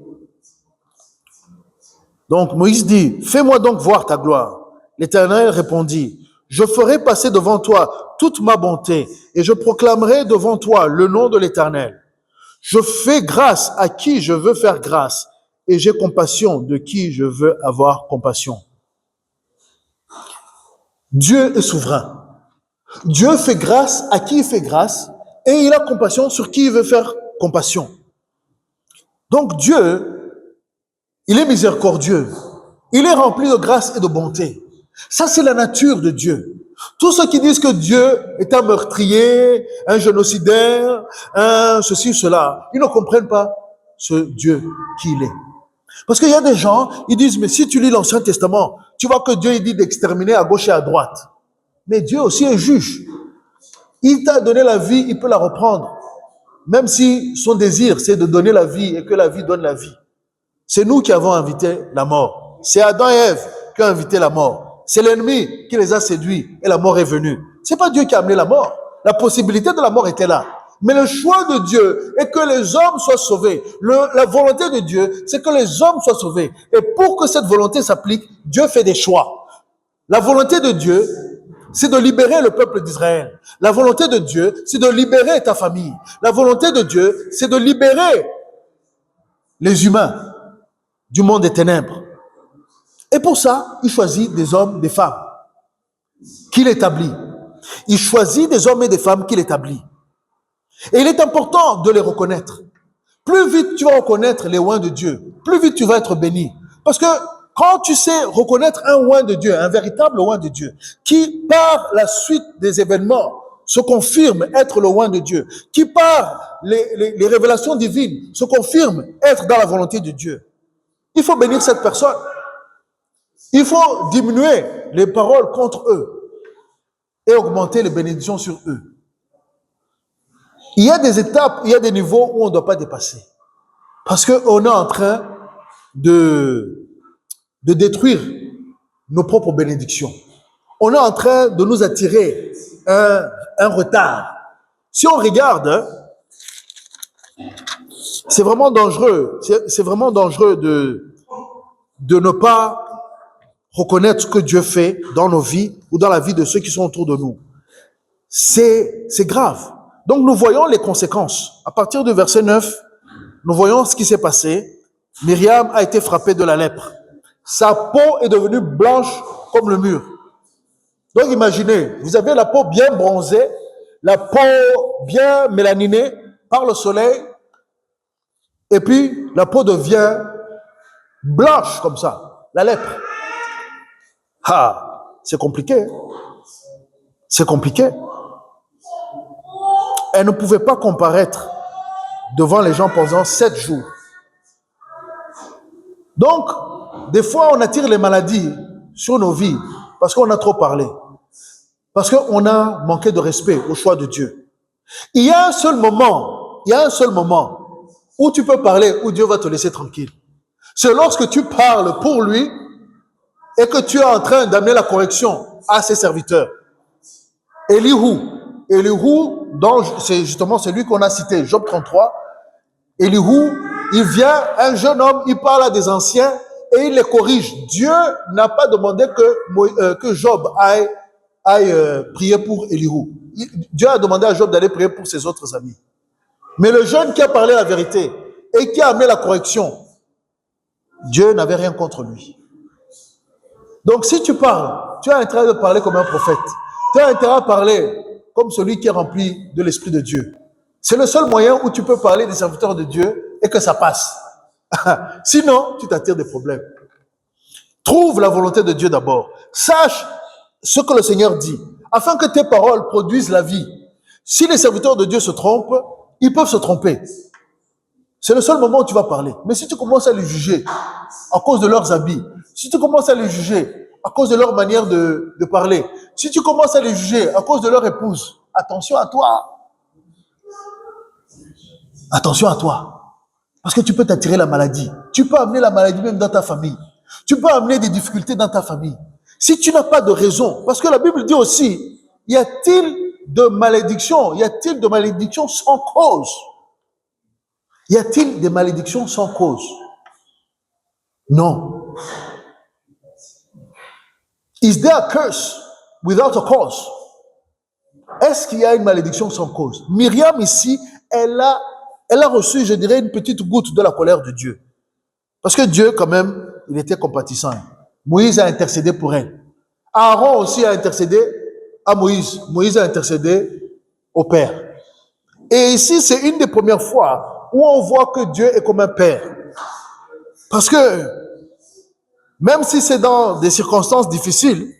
donc Moïse dit, fais-moi donc voir ta gloire. L'Éternel répondit, Je ferai passer devant toi toute ma bonté et je proclamerai devant toi le nom de l'Éternel. Je fais grâce à qui je veux faire grâce et j'ai compassion de qui je veux avoir compassion. Dieu est souverain. Dieu fait grâce à qui il fait grâce et il a compassion sur qui il veut faire compassion. Donc Dieu, il est miséricordieux. Il est rempli de grâce et de bonté. Ça, c'est la nature de Dieu. Tous ceux qui disent que Dieu est un meurtrier, un génocidaire, un ceci, cela, ils ne comprennent pas ce Dieu qui il est. Parce qu'il y a des gens, ils disent, mais si tu lis l'Ancien Testament, tu vois que Dieu il dit d'exterminer à gauche et à droite. Mais Dieu aussi est juge. Il t'a donné la vie, il peut la reprendre. Même si son désir, c'est de donner la vie et que la vie donne la vie. C'est nous qui avons invité la mort. C'est Adam et Ève qui ont invité la mort. C'est l'ennemi qui les a séduits et la mort est venue. C'est pas Dieu qui a amené la mort. La possibilité de la mort était là. Mais le choix de Dieu est que les hommes soient sauvés. La volonté de Dieu, c'est que les hommes soient sauvés. Et pour que cette volonté s'applique, Dieu fait des choix. La volonté de Dieu, c'est de libérer le peuple d'Israël. La volonté de Dieu, c'est de libérer ta famille. La volonté de Dieu, c'est de libérer les humains du monde des ténèbres. Et pour ça, il choisit des hommes, des femmes qu'il établit. Il choisit des hommes et des femmes qu'il établit. Et il est important de les reconnaître. Plus vite tu vas reconnaître les oints de Dieu, plus vite tu vas être béni. Parce que quand tu sais reconnaître un oint de Dieu, un véritable oint de Dieu, qui par la suite des événements se confirme être le oint de Dieu, qui par les révélations divines se confirme être dans la volonté de Dieu, il faut bénir cette personne. Il faut diminuer les paroles contre eux et augmenter les bénédictions sur eux. Il y a des étapes, il y a des niveaux où on ne doit pas dépasser. Parce qu'on est en train de détruire nos propres bénédictions. On est en train de nous attirer un retard. Si on regarde, c'est vraiment dangereux. C'est vraiment dangereux de ne pas reconnaître ce que Dieu fait dans nos vies ou dans la vie de ceux qui sont autour de nous. C'est grave. Donc nous voyons les conséquences. À partir du verset 9, nous voyons ce qui s'est passé. Myriam a été frappée de la lèpre. Sa peau est devenue blanche comme le mur. Donc imaginez, vous avez la peau bien bronzée, la peau bien mélaninée par le soleil, et puis la peau devient blanche comme ça, la lèpre. Ah, c'est compliqué. C'est compliqué. Elle ne pouvait pas comparaître devant les gens pendant 7 jours. Donc, des fois, on attire les maladies sur nos vies parce qu'on a trop parlé. Parce qu'on a manqué de respect au choix de Dieu. Il y a un seul moment où tu peux parler, où Dieu va te laisser tranquille. C'est lorsque tu parles pour lui et que tu es en train d'amener la correction à ses serviteurs. Élihu, c'est lui qu'on a cité, Job 33. Élihu, il vient, un jeune homme, il parle à des anciens et il les corrige. Dieu n'a pas demandé que Job aille prier pour Élihu. Dieu a demandé à Job d'aller prier pour ses autres amis. Mais le jeune qui a parlé la vérité et qui a amené la correction, Dieu n'avait rien contre lui. Donc si tu parles, tu as intérêt de parler comme un prophète. Tu as intérêt à parler comme celui qui est rempli de l'Esprit de Dieu. C'est le seul moyen où tu peux parler des serviteurs de Dieu et que ça passe. Sinon, tu t'attires des problèmes. Trouve la volonté de Dieu d'abord. Sache ce que le Seigneur dit, afin que tes paroles produisent la vie. Si les serviteurs de Dieu se trompent, ils peuvent se tromper. C'est le seul moment où tu vas parler. Mais si tu commences à les juger à cause de leurs habits, si tu commences à les juger à cause de leur manière de parler, si tu commences à les juger à cause de leur épouse, attention à toi. Attention à toi. Parce que tu peux t'attirer la maladie. Tu peux amener la maladie même dans ta famille. Tu peux amener des difficultés dans ta famille. Si tu n'as pas de raison, parce que la Bible dit aussi, y a-t-il de malédiction sans cause? Y a-t-il des malédictions sans cause? Non. Is there a curse without a cause. Est-ce qu'il y a une malédiction sans cause? Myriam ici, elle a reçu, je dirais, une petite goutte de la colère de Dieu. Parce que Dieu, quand même, il était compatissant. Moïse a intercédé pour elle. Aaron aussi a intercédé à Moïse. Moïse a intercédé au Père. Et ici, c'est une des premières fois où on voit que Dieu est comme un père. Parce que, même si c'est dans des circonstances difficiles,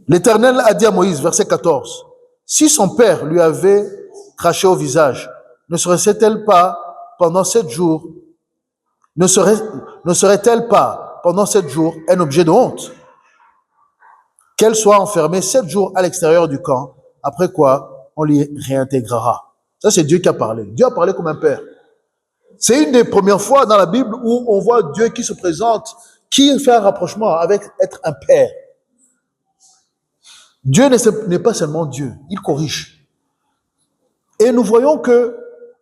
l'Éternel a dit à Moïse, verset 14, « Si son père lui avait craché au visage, ne serait-elle pas pendant 7 jours, ne serait-elle pas pendant 7 jours un objet de honte? Qu'elle soit enfermée 7 jours à l'extérieur du camp, après quoi on l'y réintégrera. » Ça, c'est Dieu qui a parlé. Dieu a parlé comme un père. C'est une des premières fois dans la Bible où on voit Dieu qui se présente, qui fait un rapprochement avec être un père. Dieu n'est pas seulement Dieu, il corrige. Et nous voyons que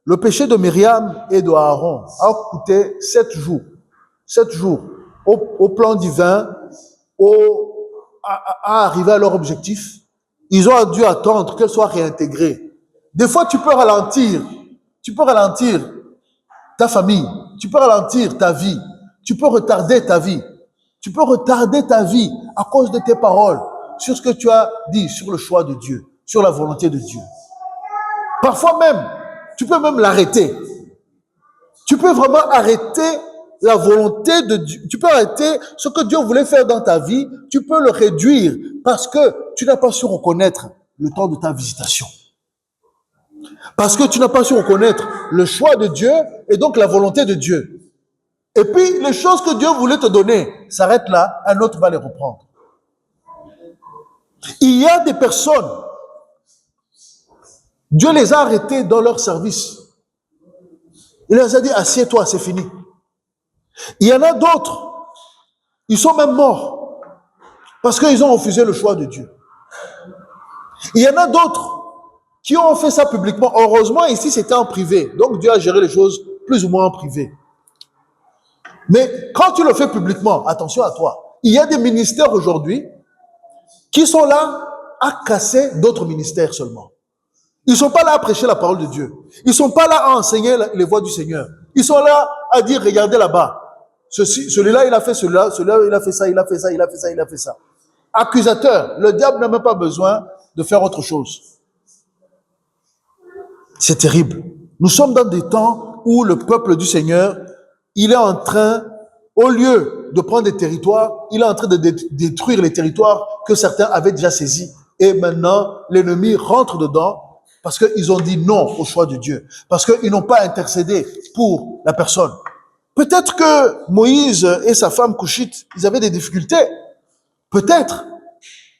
le péché de Myriam et de Aaron a coûté 7 jours. 7 jours au plan divin, à arriver à leur objectif. Ils ont dû attendre qu'elle soit réintégrée. Des fois, tu peux ralentir ta famille, tu peux ralentir ta vie, tu peux retarder ta vie. Tu peux retarder ta vie à cause de tes paroles, sur ce que tu as dit, sur le choix de Dieu, sur la volonté de Dieu. Parfois même, tu peux même l'arrêter. Tu peux vraiment arrêter la volonté de Dieu. Tu peux arrêter ce que Dieu voulait faire dans ta vie. Tu peux le réduire parce que tu n'as pas su reconnaître le temps de ta visitation. Parce que tu n'as pas su reconnaître le choix de Dieu et donc la volonté de Dieu. Et puis, les choses que Dieu voulait te donner s'arrêtent là, un autre va les reprendre. Il y a des personnes, Dieu les a arrêtés dans leur service. Il leur a dit, assieds-toi, c'est fini. Il y en a d'autres, ils sont même morts parce qu'ils ont refusé le choix de Dieu. Il y en a d'autres qui ont fait ça publiquement. Heureusement, ici, c'était en privé. Donc, Dieu a géré les choses plus ou moins en privé. Mais quand tu le fais publiquement, attention à toi. Il y a des ministères aujourd'hui qui sont là à casser d'autres ministères seulement. Ils ne sont pas là à prêcher la parole de Dieu. Ils ne sont pas là à enseigner les voies du Seigneur. Ils sont là à dire, regardez là-bas. Celui-là, il a fait celui-là, il a fait ça, il a fait ça, il a fait ça, il a fait ça. Accusateur. Le diable n'a même pas besoin de faire autre chose. C'est terrible. Nous sommes dans des temps où le peuple du Seigneur, il est en train, au lieu de prendre des territoires, il est en train de détruire les territoires que certains avaient déjà saisis. Et maintenant, l'ennemi rentre dedans parce qu'ils ont dit non au choix de Dieu. Parce qu'ils n'ont pas intercédé pour la personne. Peut-être que Moïse et sa femme Cushite, ils avaient des difficultés. Peut-être.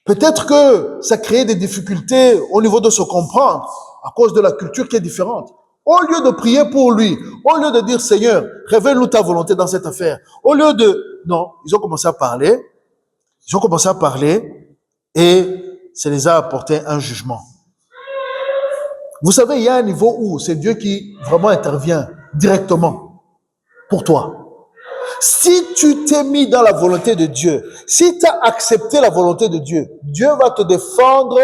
Peut-être que ça créait des difficultés au niveau de se comprendre à cause de la culture qui est différente. Au lieu de prier pour lui, au lieu de dire Seigneur, révèle-nous ta volonté dans cette affaire, au lieu de... Non, ils ont commencé à parler. Ils ont commencé à parler et ça les a apporté un jugement. Vous savez, il y a un niveau où c'est Dieu qui vraiment intervient directement pour toi. Si tu t'es mis dans la volonté de Dieu, si tu as accepté la volonté de Dieu, Dieu va te défendre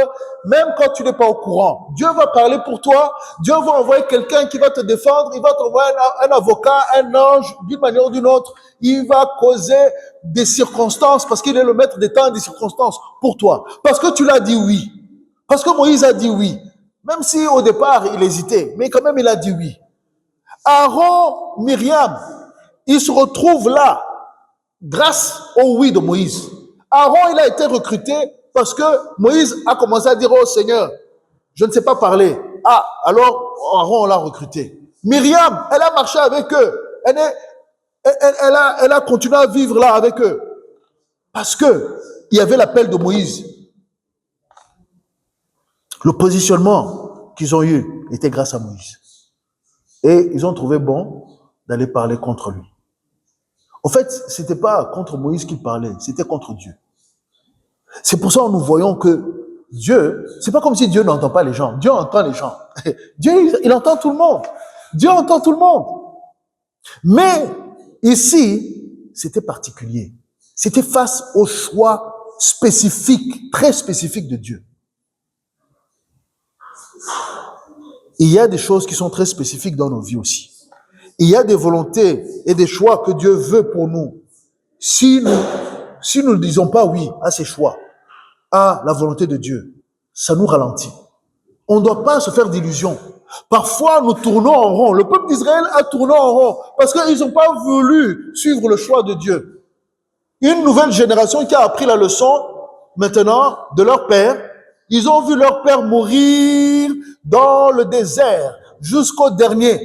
même quand tu n'es pas au courant. Dieu va parler pour toi, Dieu va envoyer quelqu'un qui va te défendre, il va t'envoyer un avocat, un ange, d'une manière ou d'une autre. Il va causer des circonstances parce qu'il est le maître des temps et des circonstances pour toi. Parce que tu l'as dit oui. Parce que Moïse a dit oui. Même si au départ il hésitait, mais quand même il a dit oui. Aaron, Myriam, il se retrouve là grâce au oui de Moïse. Aaron, il a été recruté parce que Moïse a commencé à dire, oh Seigneur, je ne sais pas parler. Ah, alors Aaron, on l'a recruté. Myriam, elle a marché avec eux. Elle a continué à vivre là avec eux. Parce que il y avait l'appel de Moïse. Le positionnement qu'ils ont eu était grâce à Moïse. Et ils ont trouvé bon d'aller parler contre lui. En fait, c'était pas contre Moïse qu'il parlait, c'était contre Dieu. C'est pour ça que nous voyons que Dieu, c'est pas comme si Dieu n'entend pas les gens. Dieu entend les gens. Dieu, il entend tout le monde. Dieu entend tout le monde. Mais ici, c'était particulier. C'était face au choix spécifique, très spécifique de Dieu. Il y a des choses qui sont très spécifiques dans nos vies aussi. Il y a des volontés et des choix que Dieu veut pour nous. Si nous ne disons pas oui à ces choix, à la volonté de Dieu, ça nous ralentit. On ne doit pas se faire d'illusions. Parfois, nous tournons en rond. Le peuple d'Israël a tourné en rond parce qu'ils n'ont pas voulu suivre le choix de Dieu. Une nouvelle génération qui a appris la leçon maintenant de leur père, ils ont vu leur père mourir dans le désert jusqu'au dernier.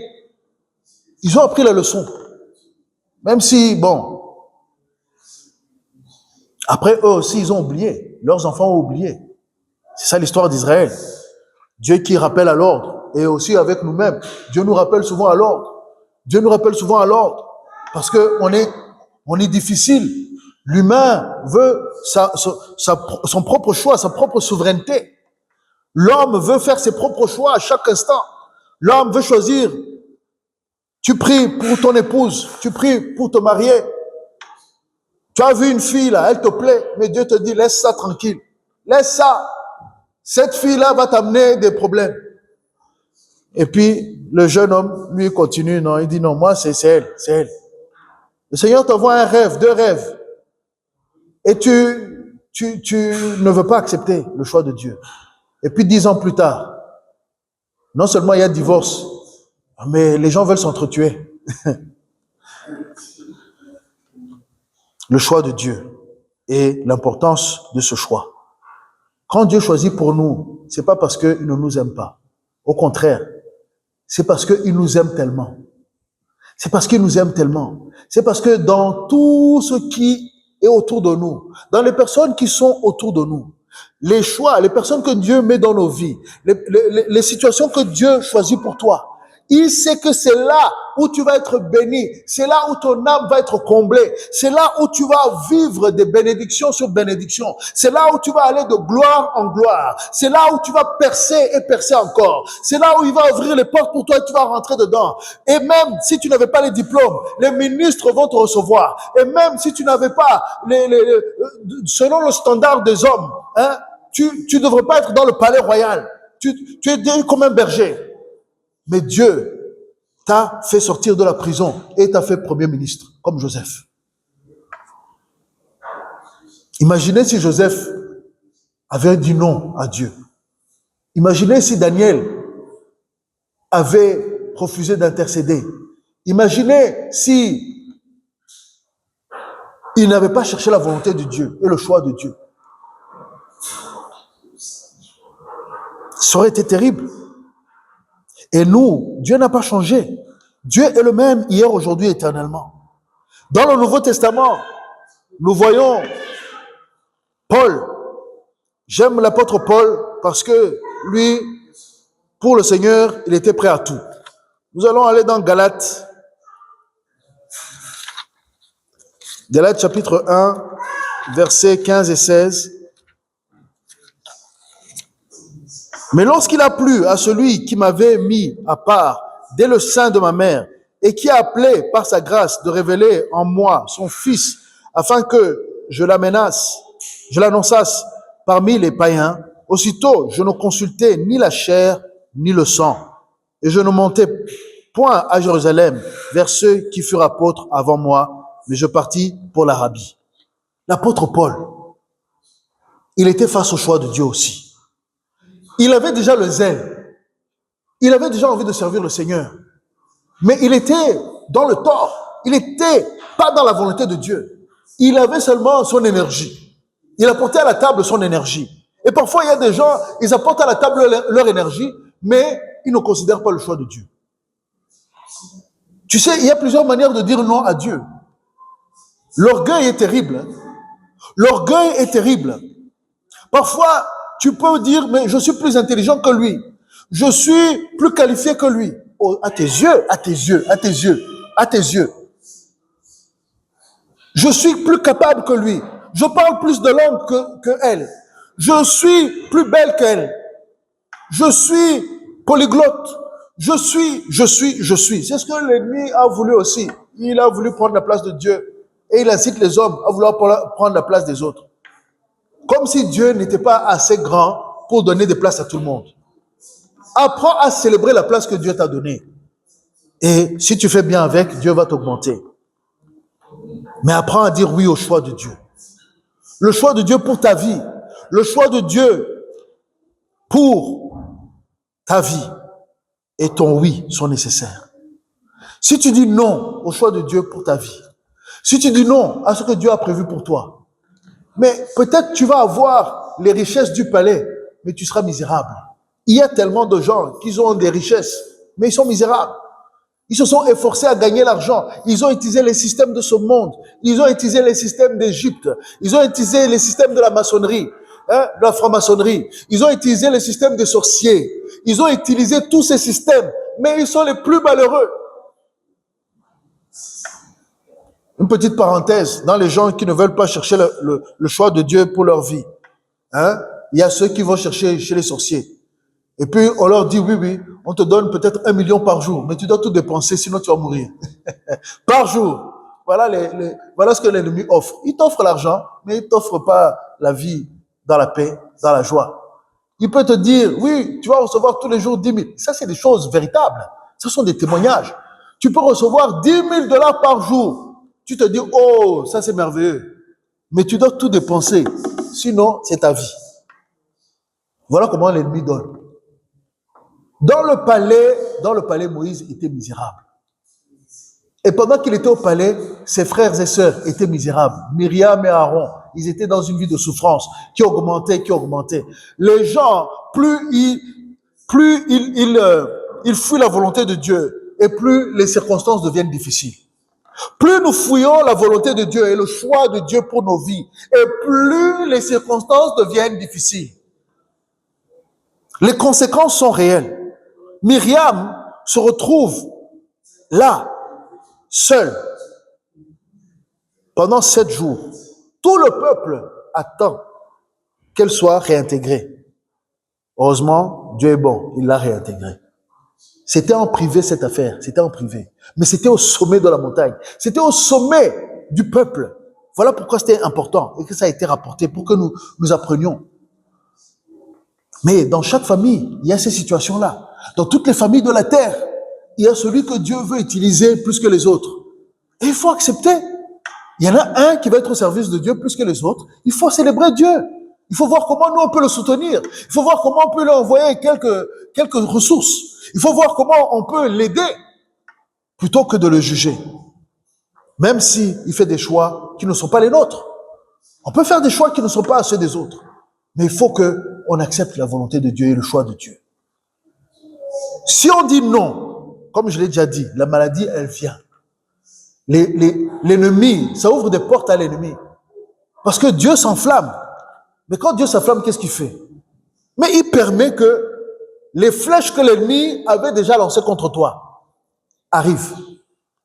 Ils ont appris la leçon. Même si, bon, après eux aussi, ils ont oublié. Leurs enfants ont oublié. C'est ça l'histoire d'Israël. Dieu qui rappelle à l'ordre. Et aussi avec nous-mêmes. Dieu nous rappelle souvent à l'ordre. Dieu nous rappelle souvent à l'ordre. Parce qu'on est difficile. L'humain veut son propre choix, sa propre souveraineté. L'homme veut faire ses propres choix à chaque instant. L'homme veut choisir. Tu pries pour ton épouse. Tu pries pour te marier. Tu as vu une fille là, elle te plaît, mais Dieu te dit, laisse ça tranquille. Laisse ça. Cette fille-là va t'amener des problèmes. Et puis, le jeune homme, lui, continue, non, il dit, non, moi, c'est elle, c'est elle. Le Seigneur t'envoie un rêve, 2 rêves. Et tu ne veux pas accepter le choix de Dieu. Et puis, 10 ans plus tard, non seulement il y a divorce, mais les gens veulent s'entretuer. Le choix de Dieu et l'importance de ce choix. Quand Dieu choisit pour nous, c'est pas parce qu'il ne nous aime pas. Au contraire, c'est parce qu'il nous aime tellement. C'est parce qu'il nous aime tellement. C'est parce que dans tout ce qui est autour de nous, dans les personnes qui sont autour de nous, les choix, les personnes que Dieu met dans nos vies, les situations que Dieu choisit pour toi, il sait que c'est là où tu vas être béni, c'est là où ton âme va être comblée, c'est là où tu vas vivre des bénédictions sur bénédictions, c'est là où tu vas aller de gloire en gloire, c'est là où tu vas percer et percer encore, c'est là où il va ouvrir les portes pour toi et tu vas rentrer dedans. Et même si tu n'avais pas les diplômes, les ministres vont te recevoir. Et même si tu n'avais pas selon le standard des hommes, hein, tu ne devrais pas être dans le palais royal. Tu es comme un berger. Mais Dieu t'a fait sortir de la prison et t'a fait premier ministre, comme Joseph. Imaginez si Joseph avait dit non à Dieu. Imaginez si Daniel avait refusé d'intercéder. Imaginez si il n'avait pas cherché la volonté de Dieu et le choix de Dieu. Ça aurait été terrible. Et nous, Dieu n'a pas changé. Dieu est le même hier, aujourd'hui, éternellement. Dans le Nouveau Testament, nous voyons Paul. J'aime l'apôtre Paul parce que lui, pour le Seigneur, il était prêt à tout. Nous allons aller dans Galates. Galates chapitre 1, versets 15 et 16. Mais lorsqu'il a plu à celui qui m'avait mis à part dès le sein de ma mère et qui a appelé par sa grâce de révéler en moi son Fils afin que je l'annonçasse parmi les païens, aussitôt je ne consultais ni la chair ni le sang et je ne montais point à Jérusalem vers ceux qui furent apôtres avant moi, mais je partis pour l'Arabie. L'apôtre Paul, il était face au choix de Dieu aussi. Il avait déjà le zèle. Il avait déjà envie de servir le Seigneur. Mais il était dans le tort. Il n'était pas dans la volonté de Dieu. Il avait seulement son énergie. Il apportait à la table son énergie. Et parfois, il y a des gens, ils apportent à la table leur énergie, mais ils ne considèrent pas le choix de Dieu. Tu sais, il y a plusieurs manières de dire non à Dieu. L'orgueil est terrible. L'orgueil est terrible. Parfois, tu peux dire, mais je suis plus intelligent que lui. Je suis plus qualifié que lui. Oh, à tes yeux, à tes yeux, à tes yeux, à tes yeux. Je suis plus capable que lui. Je parle plus de langues que elle. Je suis plus belle qu'elle. Je suis polyglotte. Je suis. C'est ce que l'ennemi a voulu aussi. Il a voulu prendre la place de Dieu. et il incite les hommes à vouloir prendre la place des autres. Comme si Dieu n'était pas assez grand pour donner des places à tout le monde. Apprends à célébrer la place que Dieu t'a donnée. Et si tu fais bien avec, Dieu va t'augmenter. Mais apprends à dire oui au choix de Dieu. Le choix de Dieu pour ta vie. Le choix de Dieu pour ta vie et ton oui sont nécessaires. Si tu dis non au choix de Dieu pour ta vie, si tu dis non à ce que Dieu a prévu pour toi, mais peut-être tu vas avoir les richesses du palais, mais tu seras misérable. Il y a tellement de gens qui ont des richesses, mais ils sont misérables. Ils se sont efforcés à gagner l'argent. Ils ont utilisé les systèmes de ce monde. Ils ont utilisé les systèmes d'Égypte. Ils ont utilisé les systèmes de la maçonnerie, de la franc-maçonnerie. Ils ont utilisé les systèmes des sorciers. Ils ont utilisé tous ces systèmes, mais ils sont les plus malheureux. Une petite parenthèse, dans les gens qui ne veulent pas chercher le choix de Dieu pour leur vie, il y a ceux qui vont chercher chez les sorciers. Et puis, on leur dit, oui, on te donne peut-être 1 million par jour, mais tu dois tout dépenser, sinon tu vas mourir. Par jour. Voilà ce que l'ennemi offre. Il t'offre l'argent, mais il ne t'offre pas la vie dans la paix, dans la joie. Il peut te dire, oui, tu vas recevoir tous les jours 10 000. Ça, c'est des choses véritables. Ce sont des témoignages. Tu peux recevoir 10 000 $ par jour. Tu te dis, oh, ça c'est merveilleux. Mais tu dois tout dépenser. Sinon, c'est ta vie. Voilà comment l'ennemi donne. Dans le palais, Moïse était misérable. Et pendant qu'il était au palais, ses frères et sœurs étaient misérables. Myriam et Aaron, ils étaient dans une vie de souffrance qui augmentait. Les gens, plus ils fuient la volonté de Dieu et plus les circonstances deviennent difficiles. Plus nous fouillons la volonté de Dieu et le choix de Dieu pour nos vies, et plus les circonstances deviennent difficiles. Les conséquences sont réelles. Myriam se retrouve là, seule, pendant 7 jours. Tout le peuple attend qu'elle soit réintégrée. Heureusement, Dieu est bon, il l'a réintégrée. C'était en privé cette affaire, c'était en privé. Mais c'était au sommet de la montagne, c'était au sommet du peuple. Voilà pourquoi c'était important et que ça a été rapporté pour que nous apprenions. Mais dans chaque famille, il y a ces situations-là. Dans toutes les familles de la terre, il y a celui que Dieu veut utiliser plus que les autres. Et il faut accepter. Il y en a un qui va être au service de Dieu plus que les autres. Il faut célébrer Dieu. Il faut voir comment nous on peut le soutenir. Il faut voir comment on peut lui envoyer quelques ressources. Il faut voir comment on peut l'aider plutôt que de le juger. Même s'il fait des choix qui ne sont pas les nôtres. On peut faire des choix qui ne sont pas ceux des autres. Mais il faut qu'on accepte la volonté de Dieu et le choix de Dieu. Si on dit non, comme je l'ai déjà dit, la maladie, elle vient. L'ennemi, ça ouvre des portes à l'ennemi. Parce que Dieu s'enflamme. Mais quand Dieu s'enflamme, qu'est-ce qu'il fait? Mais il permet que les flèches que l'ennemi avait déjà lancées contre toi arrivent.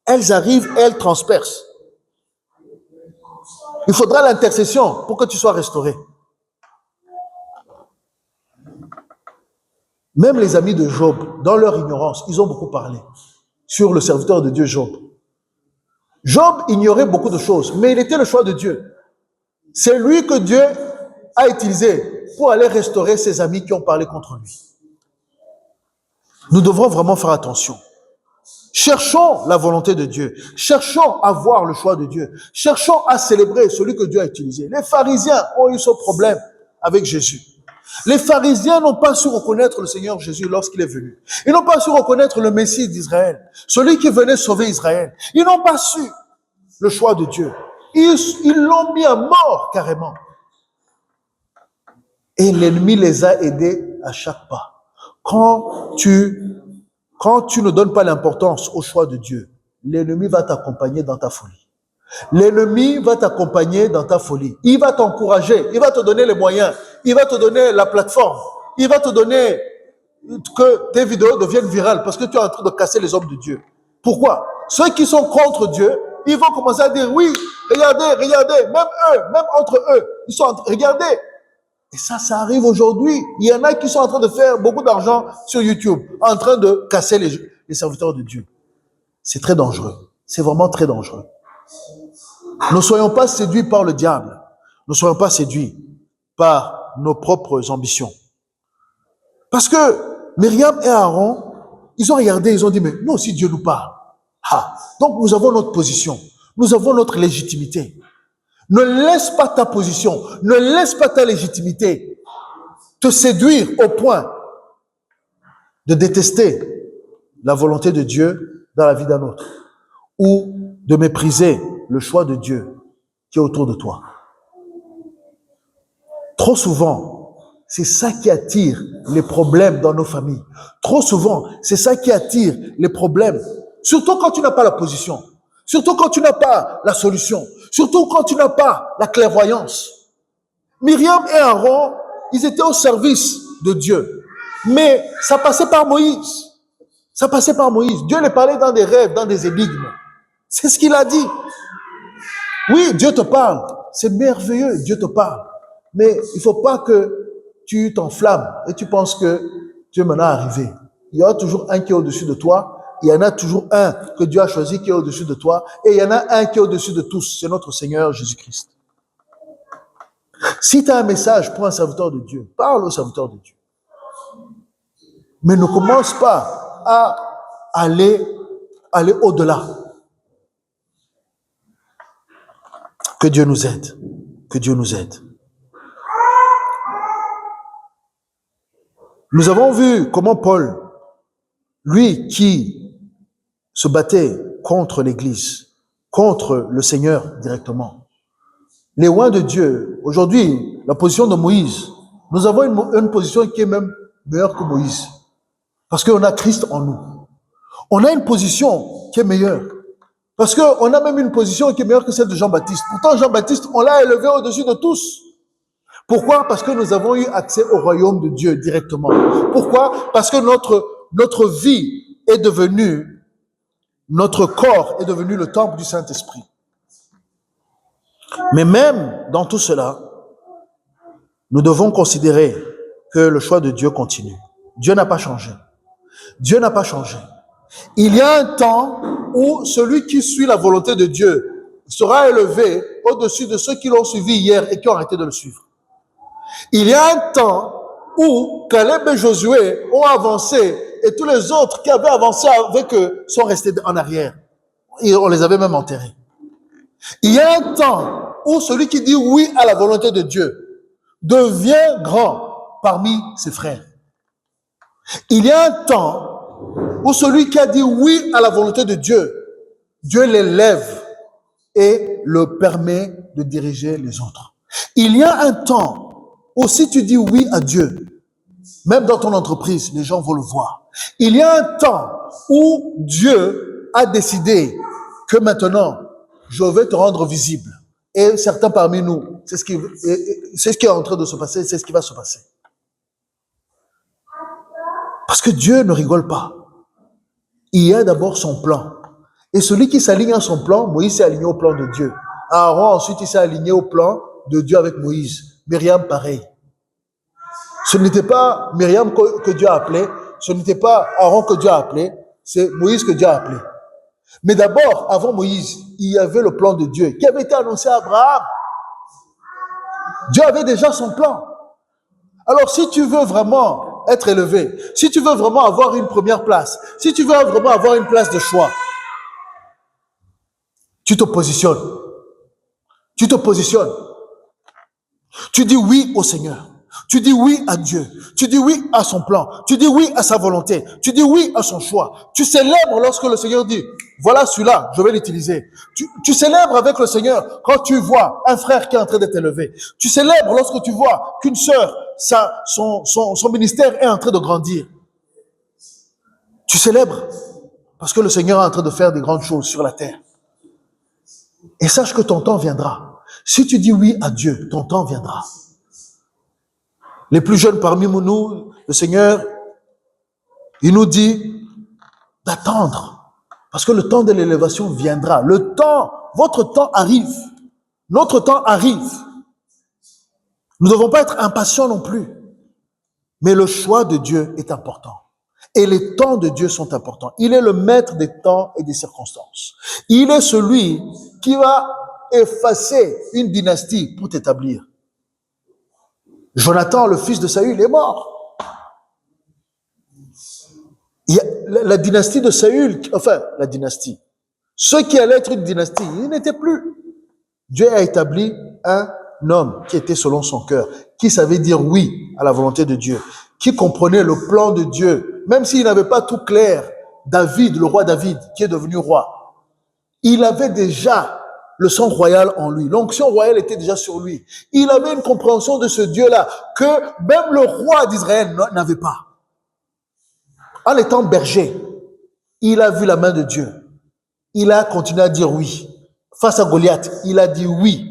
Elles arrivent et elles transpercent. Il faudra l'intercession pour que tu sois restauré. Même les amis de Job, dans leur ignorance, ils ont beaucoup parlé sur le serviteur de Dieu Job. Job ignorait beaucoup de choses, mais il était le choix de Dieu. C'est lui que Dieu a utilisé pour aller restaurer ses amis qui ont parlé contre lui. Nous devrons vraiment faire attention. Cherchons la volonté de Dieu. Cherchons à voir le choix de Dieu. Cherchons à célébrer celui que Dieu a utilisé. Les pharisiens ont eu ce problème avec Jésus. Les pharisiens n'ont pas su reconnaître le Seigneur Jésus lorsqu'il est venu. Ils n'ont pas su reconnaître le Messie d'Israël, celui qui venait sauver Israël. Ils n'ont pas su le choix de Dieu. Ils l'ont mis à mort carrément. Et l'ennemi les a aidés à chaque pas. Quand tu ne donnes pas l'importance au choix de Dieu, l'ennemi va t'accompagner dans ta folie. L'ennemi va t'accompagner dans ta folie. Il va t'encourager, il va te donner les moyens, il va te donner la plateforme, il va te donner que tes vidéos deviennent virales parce que tu es en train de casser les hommes de Dieu. Pourquoi? Ceux qui sont contre Dieu, ils vont commencer à dire oui, regardez, même entre eux, ils sont en train, regardez. Et ça arrive aujourd'hui. Il y en a qui sont en train de faire beaucoup d'argent sur YouTube, en train de casser les serviteurs de Dieu. C'est très dangereux. C'est vraiment très dangereux. Ne soyons pas séduits par le diable. Ne soyons pas séduits par nos propres ambitions. Parce que Myriam et Aaron, ils ont regardé, ils ont dit, mais nous aussi Dieu nous parle. Ah, donc nous avons notre position, nous avons notre légitimité. Ne laisse pas ta position, ne laisse pas ta légitimité te séduire au point de détester la volonté de Dieu dans la vie d'un autre ou de mépriser le choix de Dieu qui est autour de toi. Trop souvent, c'est ça qui attire les problèmes dans nos familles. Trop souvent, c'est ça qui attire les problèmes. Surtout quand tu n'as pas la position. Surtout quand tu n'as pas la solution. Surtout quand tu n'as pas la clairvoyance. Myriam et Aaron, ils étaient au service de Dieu. Mais ça passait par Moïse. Ça passait par Moïse. Dieu les parlait dans des rêves, dans des énigmes. C'est ce qu'il a dit. Oui, Dieu te parle. C'est merveilleux, Dieu te parle. Mais il ne faut pas que tu t'enflammes et tu penses que Dieu m'en a arrivé. Il y aura toujours un qui est au-dessus de toi. Il y en a toujours un que Dieu a choisi qui est au-dessus de toi. Et il y en a un qui est au-dessus de tous. C'est notre Seigneur Jésus-Christ. Si tu as un message pour un serviteur de Dieu, parle au serviteur de Dieu. Mais ne commence pas à aller au-delà. Que Dieu nous aide. Que Dieu nous aide. Nous avons vu comment Paul, lui qui se battait contre l'Église, contre le Seigneur directement, les loin de Dieu, aujourd'hui, la position de Moïse, nous avons une position qui est même meilleure que Moïse. Parce qu'on a Christ en nous. On a une position qui est meilleure. Parce qu'on a même une position qui est meilleure que celle de Jean-Baptiste. Pourtant, Jean-Baptiste, on l'a élevé au-dessus de tous. Pourquoi? Parce que nous avons eu accès au royaume de Dieu directement. Pourquoi? Parce que notre vie est devenue, notre corps est devenu le temple du Saint-Esprit. Mais même dans tout cela, nous devons considérer que le choix de Dieu continue. Dieu n'a pas changé. Dieu n'a pas changé. Il y a un temps où celui qui suit la volonté de Dieu sera élevé au-dessus de ceux qui l'ont suivi hier et qui ont arrêté de le suivre. Il y a un temps où Caleb et Josué ont avancé et tous les autres qui avaient avancé avec eux sont restés en arrière. Et on les avait même enterrés. Il y a un temps où celui qui dit oui à la volonté de Dieu devient grand parmi ses frères. Il y a un temps où celui qui a dit oui à la volonté de Dieu, Dieu l'élève et le permet de diriger les autres. Il y a un temps où si tu dis oui à Dieu, même dans ton entreprise, les gens vont le voir. Il y a un temps où Dieu a décidé que maintenant, je vais te rendre visible. Et certains parmi nous, c'est ce qui est en train de se passer, c'est ce qui va se passer. Parce que Dieu ne rigole pas. Il y a d'abord son plan. Et celui qui s'aligne à son plan, Moïse s'est aligné au plan de Dieu. Aaron, ensuite, il s'est aligné au plan de Dieu avec Moïse. Myriam, pareil. Ce n'était pas Myriam que Dieu a appelé, ce n'était pas Aaron que Dieu a appelé, c'est Moïse que Dieu a appelé. Mais d'abord, avant Moïse, il y avait le plan de Dieu qui avait été annoncé à Abraham. Dieu avait déjà son plan. Alors, si tu veux vraiment être élevé, si tu veux vraiment avoir une première place, si tu veux vraiment avoir une place de choix, tu te positionnes. Tu te positionnes. Tu dis oui au Seigneur. Tu dis oui à Dieu. Tu dis oui à son plan. Tu dis oui à sa volonté. Tu dis oui à son choix. Tu célèbres lorsque le Seigneur dit, voilà celui-là, je vais l'utiliser. Tu célèbres avec le Seigneur quand tu vois un frère qui est en train d'être élevé. Tu célèbres lorsque tu vois qu'une sœur, son ministère est en train de grandir. Tu célèbres parce que le Seigneur est en train de faire des grandes choses sur la terre. Et sache que ton temps viendra. Si tu dis oui à Dieu, ton temps viendra. Les plus jeunes parmi nous, le Seigneur, il nous dit d'attendre. Parce que le temps de l'élévation viendra. Le temps, votre temps arrive. Notre temps arrive. Nous ne devons pas être impatients non plus. Mais le choix de Dieu est important. Et les temps de Dieu sont importants. Il est le maître des temps et des circonstances. Il est celui qui va effacer une dynastie pour t'établir. Jonathan, le fils de Saül, est mort. La dynastie de Saül, enfin, la dynastie, ceux qui allaient être une dynastie, ils n'étaient plus. Dieu a établi un homme qui était selon son cœur, qui savait dire oui à la volonté de Dieu, qui comprenait le plan de Dieu, même s'il n'avait pas tout clair. David, le roi David, qui est devenu roi, il avait déjà le sang royal en lui. L'onction royale était déjà sur lui. Il avait une compréhension de ce Dieu-là que même le roi d'Israël n'avait pas. En étant berger, il a vu la main de Dieu. Il a continué à dire oui. Face à Goliath, il a dit oui.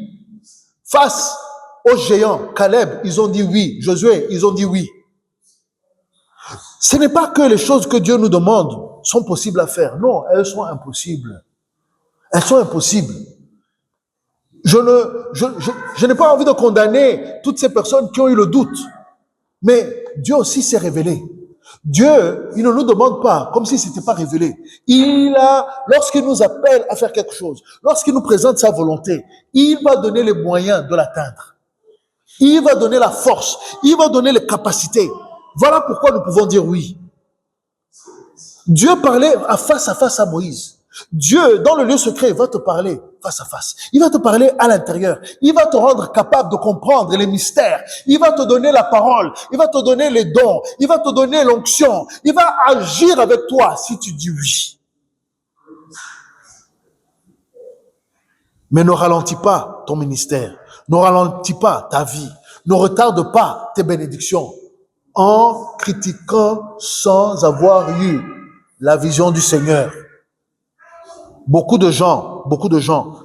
Face aux géants, Caleb, ils ont dit oui. Josué, ils ont dit oui. Ce n'est pas que les choses que Dieu nous demande sont possibles à faire. Non, elles sont impossibles. Elles sont impossibles. Je n'ai pas envie de condamner toutes ces personnes qui ont eu le doute. Mais Dieu aussi s'est révélé. Dieu, il ne nous demande pas comme si ce n'était pas révélé. Lorsqu'il nous appelle à faire quelque chose, lorsqu'il nous présente sa volonté, il va donner les moyens de l'atteindre. Il va donner la force. Il va donner les capacités. Voilà pourquoi nous pouvons dire oui. Dieu parlait face à Moïse. Dieu, dans le lieu secret, va te parler face à face. Il va te parler à l'intérieur. Il va te rendre capable de comprendre les mystères. Il va te donner la parole. Il va te donner les dons. Il va te donner l'onction. Il va agir avec toi si tu dis oui. Mais ne ralentis pas ton ministère. Ne ralentis pas ta vie. Ne retarde pas tes bénédictions en critiquant sans avoir eu la vision du Seigneur. Beaucoup de gens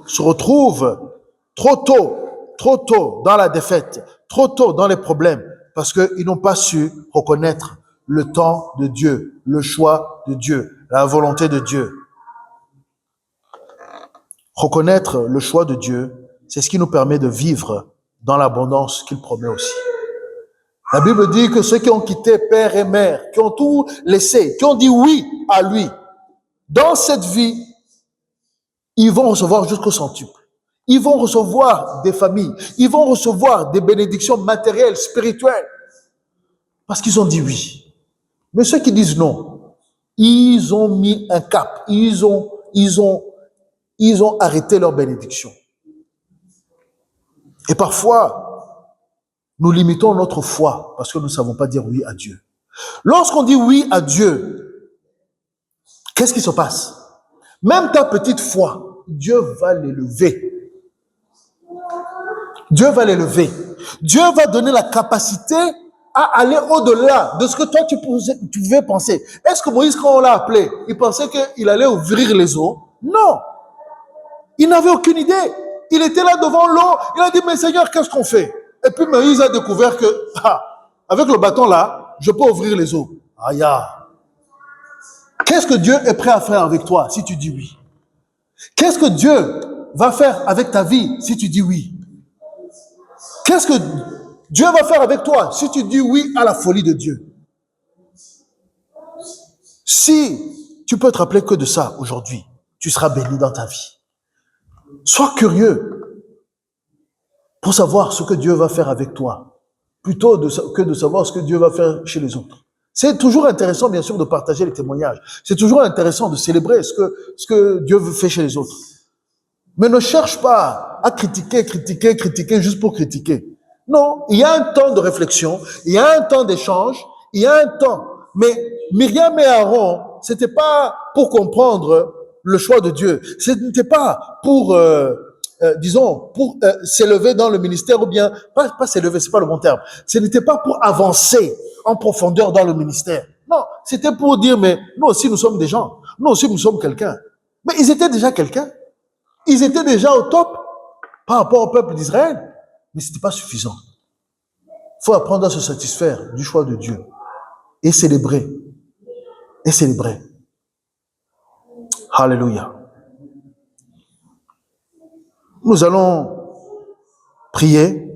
se retrouvent trop tôt dans la défaite, trop tôt dans les problèmes, parce qu'ils n'ont pas su reconnaître le temps de Dieu, le choix de Dieu, la volonté de Dieu. Reconnaître le choix de Dieu, c'est ce qui nous permet de vivre dans l'abondance qu'il promet aussi. La Bible dit que ceux qui ont quitté père et mère, qui ont tout laissé, qui ont dit oui à lui, dans cette vie, ils vont recevoir jusqu'au centuple. Ils vont recevoir des familles. Ils vont recevoir des bénédictions matérielles, spirituelles. Parce qu'ils ont dit oui. Mais ceux qui disent non, ils ont mis un cap. Ils ont arrêté leur bénédiction. Et parfois, nous limitons notre foi parce que nous ne savons pas dire oui à Dieu. Lorsqu'on dit oui à Dieu, qu'est-ce qui se passe? Même ta petite foi, Dieu va l'élever. Dieu va l'élever. Dieu va donner la capacité à aller au-delà de ce que toi tu pouvais penser. Est-ce que Moïse, quand on l'a appelé, il pensait qu'il allait ouvrir les eaux? Non. Il n'avait aucune idée. Il était là devant l'eau. Il a dit, mais Seigneur, qu'est-ce qu'on fait? Et puis Moïse a découvert que, avec le bâton là, je peux ouvrir les eaux. Aïe. Qu'est-ce que Dieu est prêt à faire avec toi si tu dis oui? Qu'est-ce que Dieu va faire avec ta vie si tu dis oui? Qu'est-ce que Dieu va faire avec toi si tu dis oui à la folie de Dieu? Si tu peux te rappeler que de ça aujourd'hui, tu seras béni dans ta vie. Sois curieux pour savoir ce que Dieu va faire avec toi, plutôt que de savoir ce que Dieu va faire chez les autres. C'est toujours intéressant, bien sûr, de partager les témoignages. C'est toujours intéressant de célébrer ce que Dieu fait chez les autres. Mais ne cherche pas à critiquer juste pour critiquer. Non, il y a un temps de réflexion, il y a un temps d'échange, il y a un temps. Mais Myriam et Aaron, c'était pas pour comprendre le choix de Dieu. Ce n'était pas pour, pour s'élever dans le ministère ou bien, pas s'élever, c'est pas le bon terme. Ce n'était pas pour avancer en profondeur dans le ministère. Non, c'était pour dire, mais nous aussi nous sommes des gens. Nous aussi nous sommes quelqu'un. Mais ils étaient déjà quelqu'un. Ils étaient déjà au top par rapport au peuple d'Israël. Mais ce n'était pas suffisant. Il faut apprendre à se satisfaire du choix de Dieu. Et célébrer. Et célébrer. Alléluia. Nous allons prier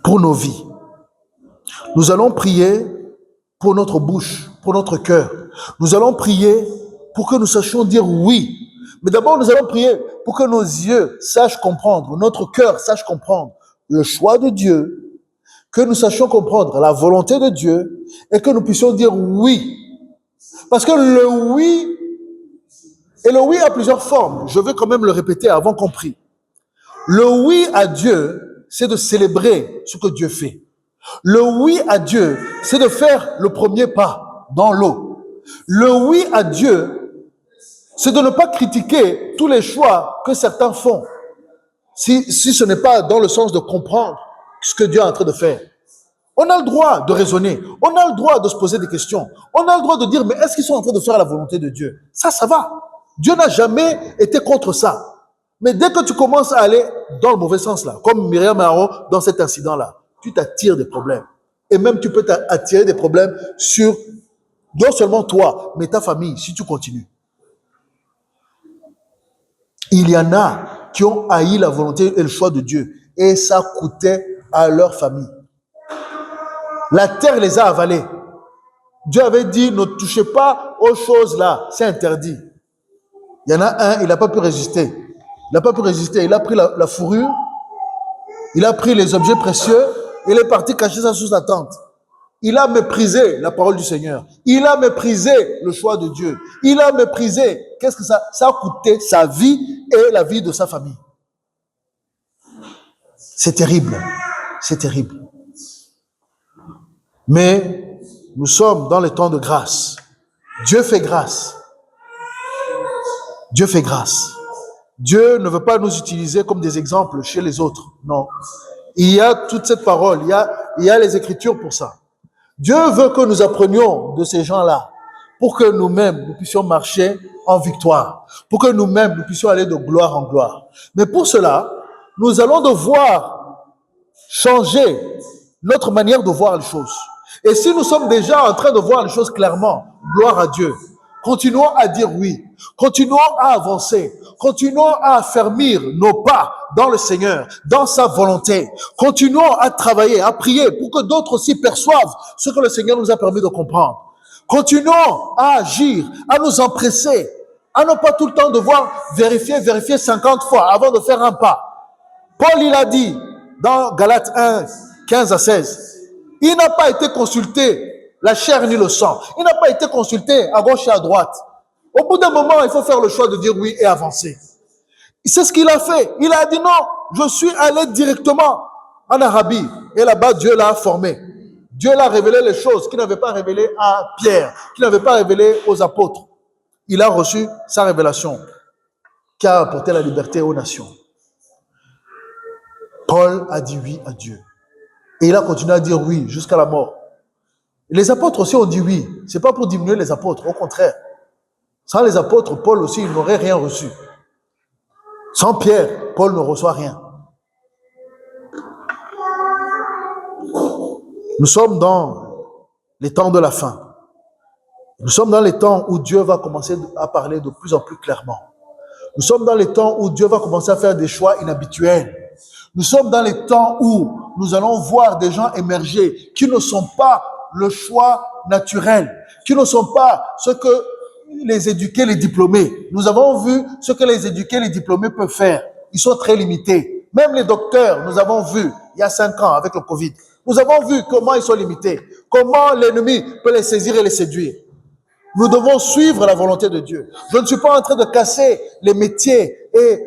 pour nos vies. Nous allons prier pour notre bouche, pour notre cœur. Nous allons prier pour que nous sachions dire oui. Mais d'abord, nous allons prier pour que nos yeux sachent comprendre, notre cœur sache comprendre le choix de Dieu, que nous sachions comprendre la volonté de Dieu et que nous puissions dire oui. Parce que le oui, et le oui a plusieurs formes. Je vais quand même le répéter avant qu'on prie. Le oui à Dieu, c'est de célébrer ce que Dieu fait. Le oui à Dieu, c'est de faire le premier pas dans l'eau. Le oui à Dieu, c'est de ne pas critiquer tous les choix que certains font, si ce n'est pas dans le sens de comprendre ce que Dieu est en train de faire. On a le droit de raisonner, on a le droit de se poser des questions, on a le droit de dire, mais est-ce qu'ils sont en train de faire la volonté de Dieu? Ça va. Dieu n'a jamais été contre ça. Mais dès que tu commences à aller dans le mauvais sens là, comme Myriam et Aaron dans cet incident-là, tu t'attires des problèmes. Et même tu peux t'attirer des problèmes sur non seulement toi, mais ta famille, si tu continues. Il y en a qui ont haï la volonté et le choix de Dieu. Et ça coûtait à leur famille. La terre les a avalés. Dieu avait dit, ne touchez pas aux choses là, c'est interdit. Il y en a un, il n'a pas pu résister. Il n'a pas pu résister. Il a pris la fourrure, il a pris les objets précieux, il est parti cacher ça sous sa tente. Il a méprisé la parole du Seigneur. Il a méprisé le choix de Dieu. Il a méprisé. Qu'est-ce que ça a coûté? Sa vie et la vie de sa famille. C'est terrible. C'est terrible. Mais nous sommes dans les temps de grâce. Dieu fait grâce. Dieu fait grâce. Dieu ne veut pas nous utiliser comme des exemples chez les autres. Non. Il y a toute cette parole. Il y a les Écritures pour ça. Dieu veut que nous apprenions de ces gens-là pour que nous-mêmes, nous puissions marcher en victoire, pour que nous-mêmes, nous puissions aller de gloire en gloire. Mais pour cela, nous allons devoir changer notre manière de voir les choses. Et si nous sommes déjà en train de voir les choses clairement, gloire à Dieu, continuons à dire oui, continuons à avancer, continuons à affermir nos pas dans le Seigneur, dans sa volonté. Continuons à travailler, à prier pour que d'autres aussi perçoivent ce que le Seigneur nous a permis de comprendre. Continuons à agir, à nous empresser, à ne pas tout le temps devoir vérifier 50 fois avant de faire un pas. Paul, il a dit dans Galates 1, 15 à 16, il n'a pas été consulté la chair ni le sang. Il n'a pas été consulté à gauche et à droite. Au bout d'un moment, il faut faire le choix de dire oui et avancer. C'est ce qu'il a fait. Il a dit non, je suis allé directement en Arabie. Et là-bas, Dieu l'a formé. Dieu l'a révélé les choses qu'il n'avait pas révélées à Pierre, qu'il n'avait pas révélées aux apôtres. Il a reçu sa révélation qui a apporté la liberté aux nations. Paul a dit oui à Dieu. Et il a continué à dire oui jusqu'à la mort. Et les apôtres aussi ont dit oui. Ce n'est pas pour diminuer les apôtres, au contraire. Sans les apôtres, Paul aussi, il n'aurait rien reçu. Sans Pierre, Paul ne reçoit rien. Nous sommes dans les temps de la fin. Nous sommes dans les temps où Dieu va commencer à parler de plus en plus clairement. Nous sommes dans les temps où Dieu va commencer à faire des choix inhabituels. Nous sommes dans les temps où nous allons voir des gens émerger qui ne sont pas le choix naturel, qui ne sont pas ce que les éduqués, les diplômés. Nous avons vu ce que les éduqués, les diplômés peuvent faire. Ils sont très limités. Même les docteurs, nous avons vu, il y a 5 ans avec le Covid, nous avons vu comment ils sont limités, comment l'ennemi peut les saisir et les séduire. Nous devons suivre la volonté de Dieu. Je ne suis pas en train de casser les métiers et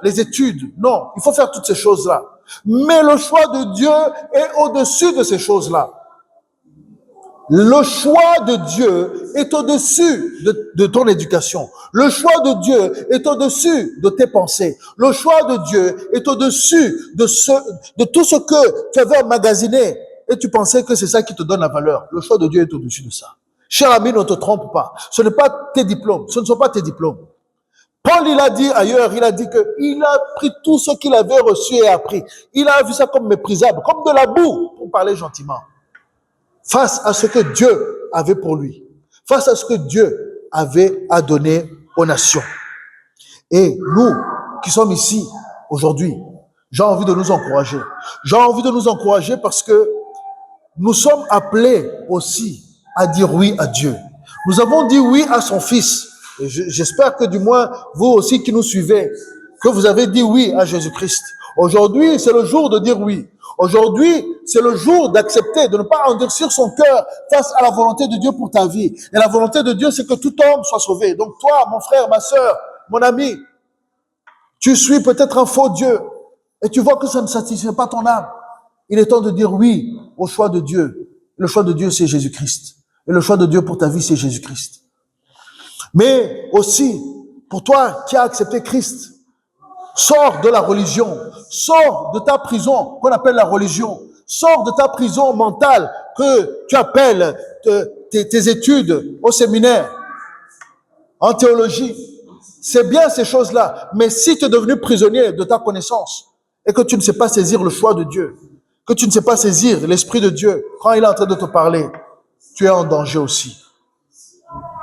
les études. Non, il faut faire toutes ces choses-là. Mais le choix de Dieu est au-dessus de ces choses-là. Le choix de Dieu est au-dessus de ton éducation. Le choix de Dieu est au-dessus de tes pensées. Le choix de Dieu est au-dessus de tout ce que tu avais emmagasiné et tu pensais que c'est ça qui te donne la valeur. Le choix de Dieu est au-dessus de ça. Cher ami, ne te trompe pas. Ce n'est pas tes diplômes. Ce ne sont pas tes diplômes. Paul, il a dit ailleurs, il a dit qu'il a pris tout ce qu'il avait reçu et appris. Il a vu ça comme méprisable, comme de la boue, pour parler gentiment. Face à ce que Dieu avait pour lui. Face à ce que Dieu avait à donner aux nations. Et nous, qui sommes ici, aujourd'hui, j'ai envie de nous encourager. J'ai envie de nous encourager parce que nous sommes appelés aussi à dire oui à Dieu. Nous avons dit oui à son Fils. Et j'espère que du moins, vous aussi qui nous suivez, que vous avez dit oui à Jésus-Christ. Aujourd'hui, c'est le jour de dire oui. Aujourd'hui, c'est le jour d'accepter, de ne pas endurcir son cœur face à la volonté de Dieu pour ta vie. Et la volonté de Dieu, c'est que tout homme soit sauvé. Donc toi, mon frère, ma sœur, mon ami, tu suis peut-être un faux Dieu et tu vois que ça ne satisfait pas ton âme. Il est temps de dire oui au choix de Dieu. Le choix de Dieu, c'est Jésus-Christ. Et le choix de Dieu pour ta vie, c'est Jésus-Christ. Mais aussi, pour toi qui as accepté Christ, sors de la religion, sors de ta prison qu'on appelle la religion, sors de ta prison mentale que tu appelles tes études au séminaire, en théologie. C'est bien ces choses-là, mais si tu es devenu prisonnier de ta connaissance et que tu ne sais pas saisir le choix de Dieu, que tu ne sais pas saisir l'Esprit de Dieu quand il est en train de te parler, tu es en danger aussi.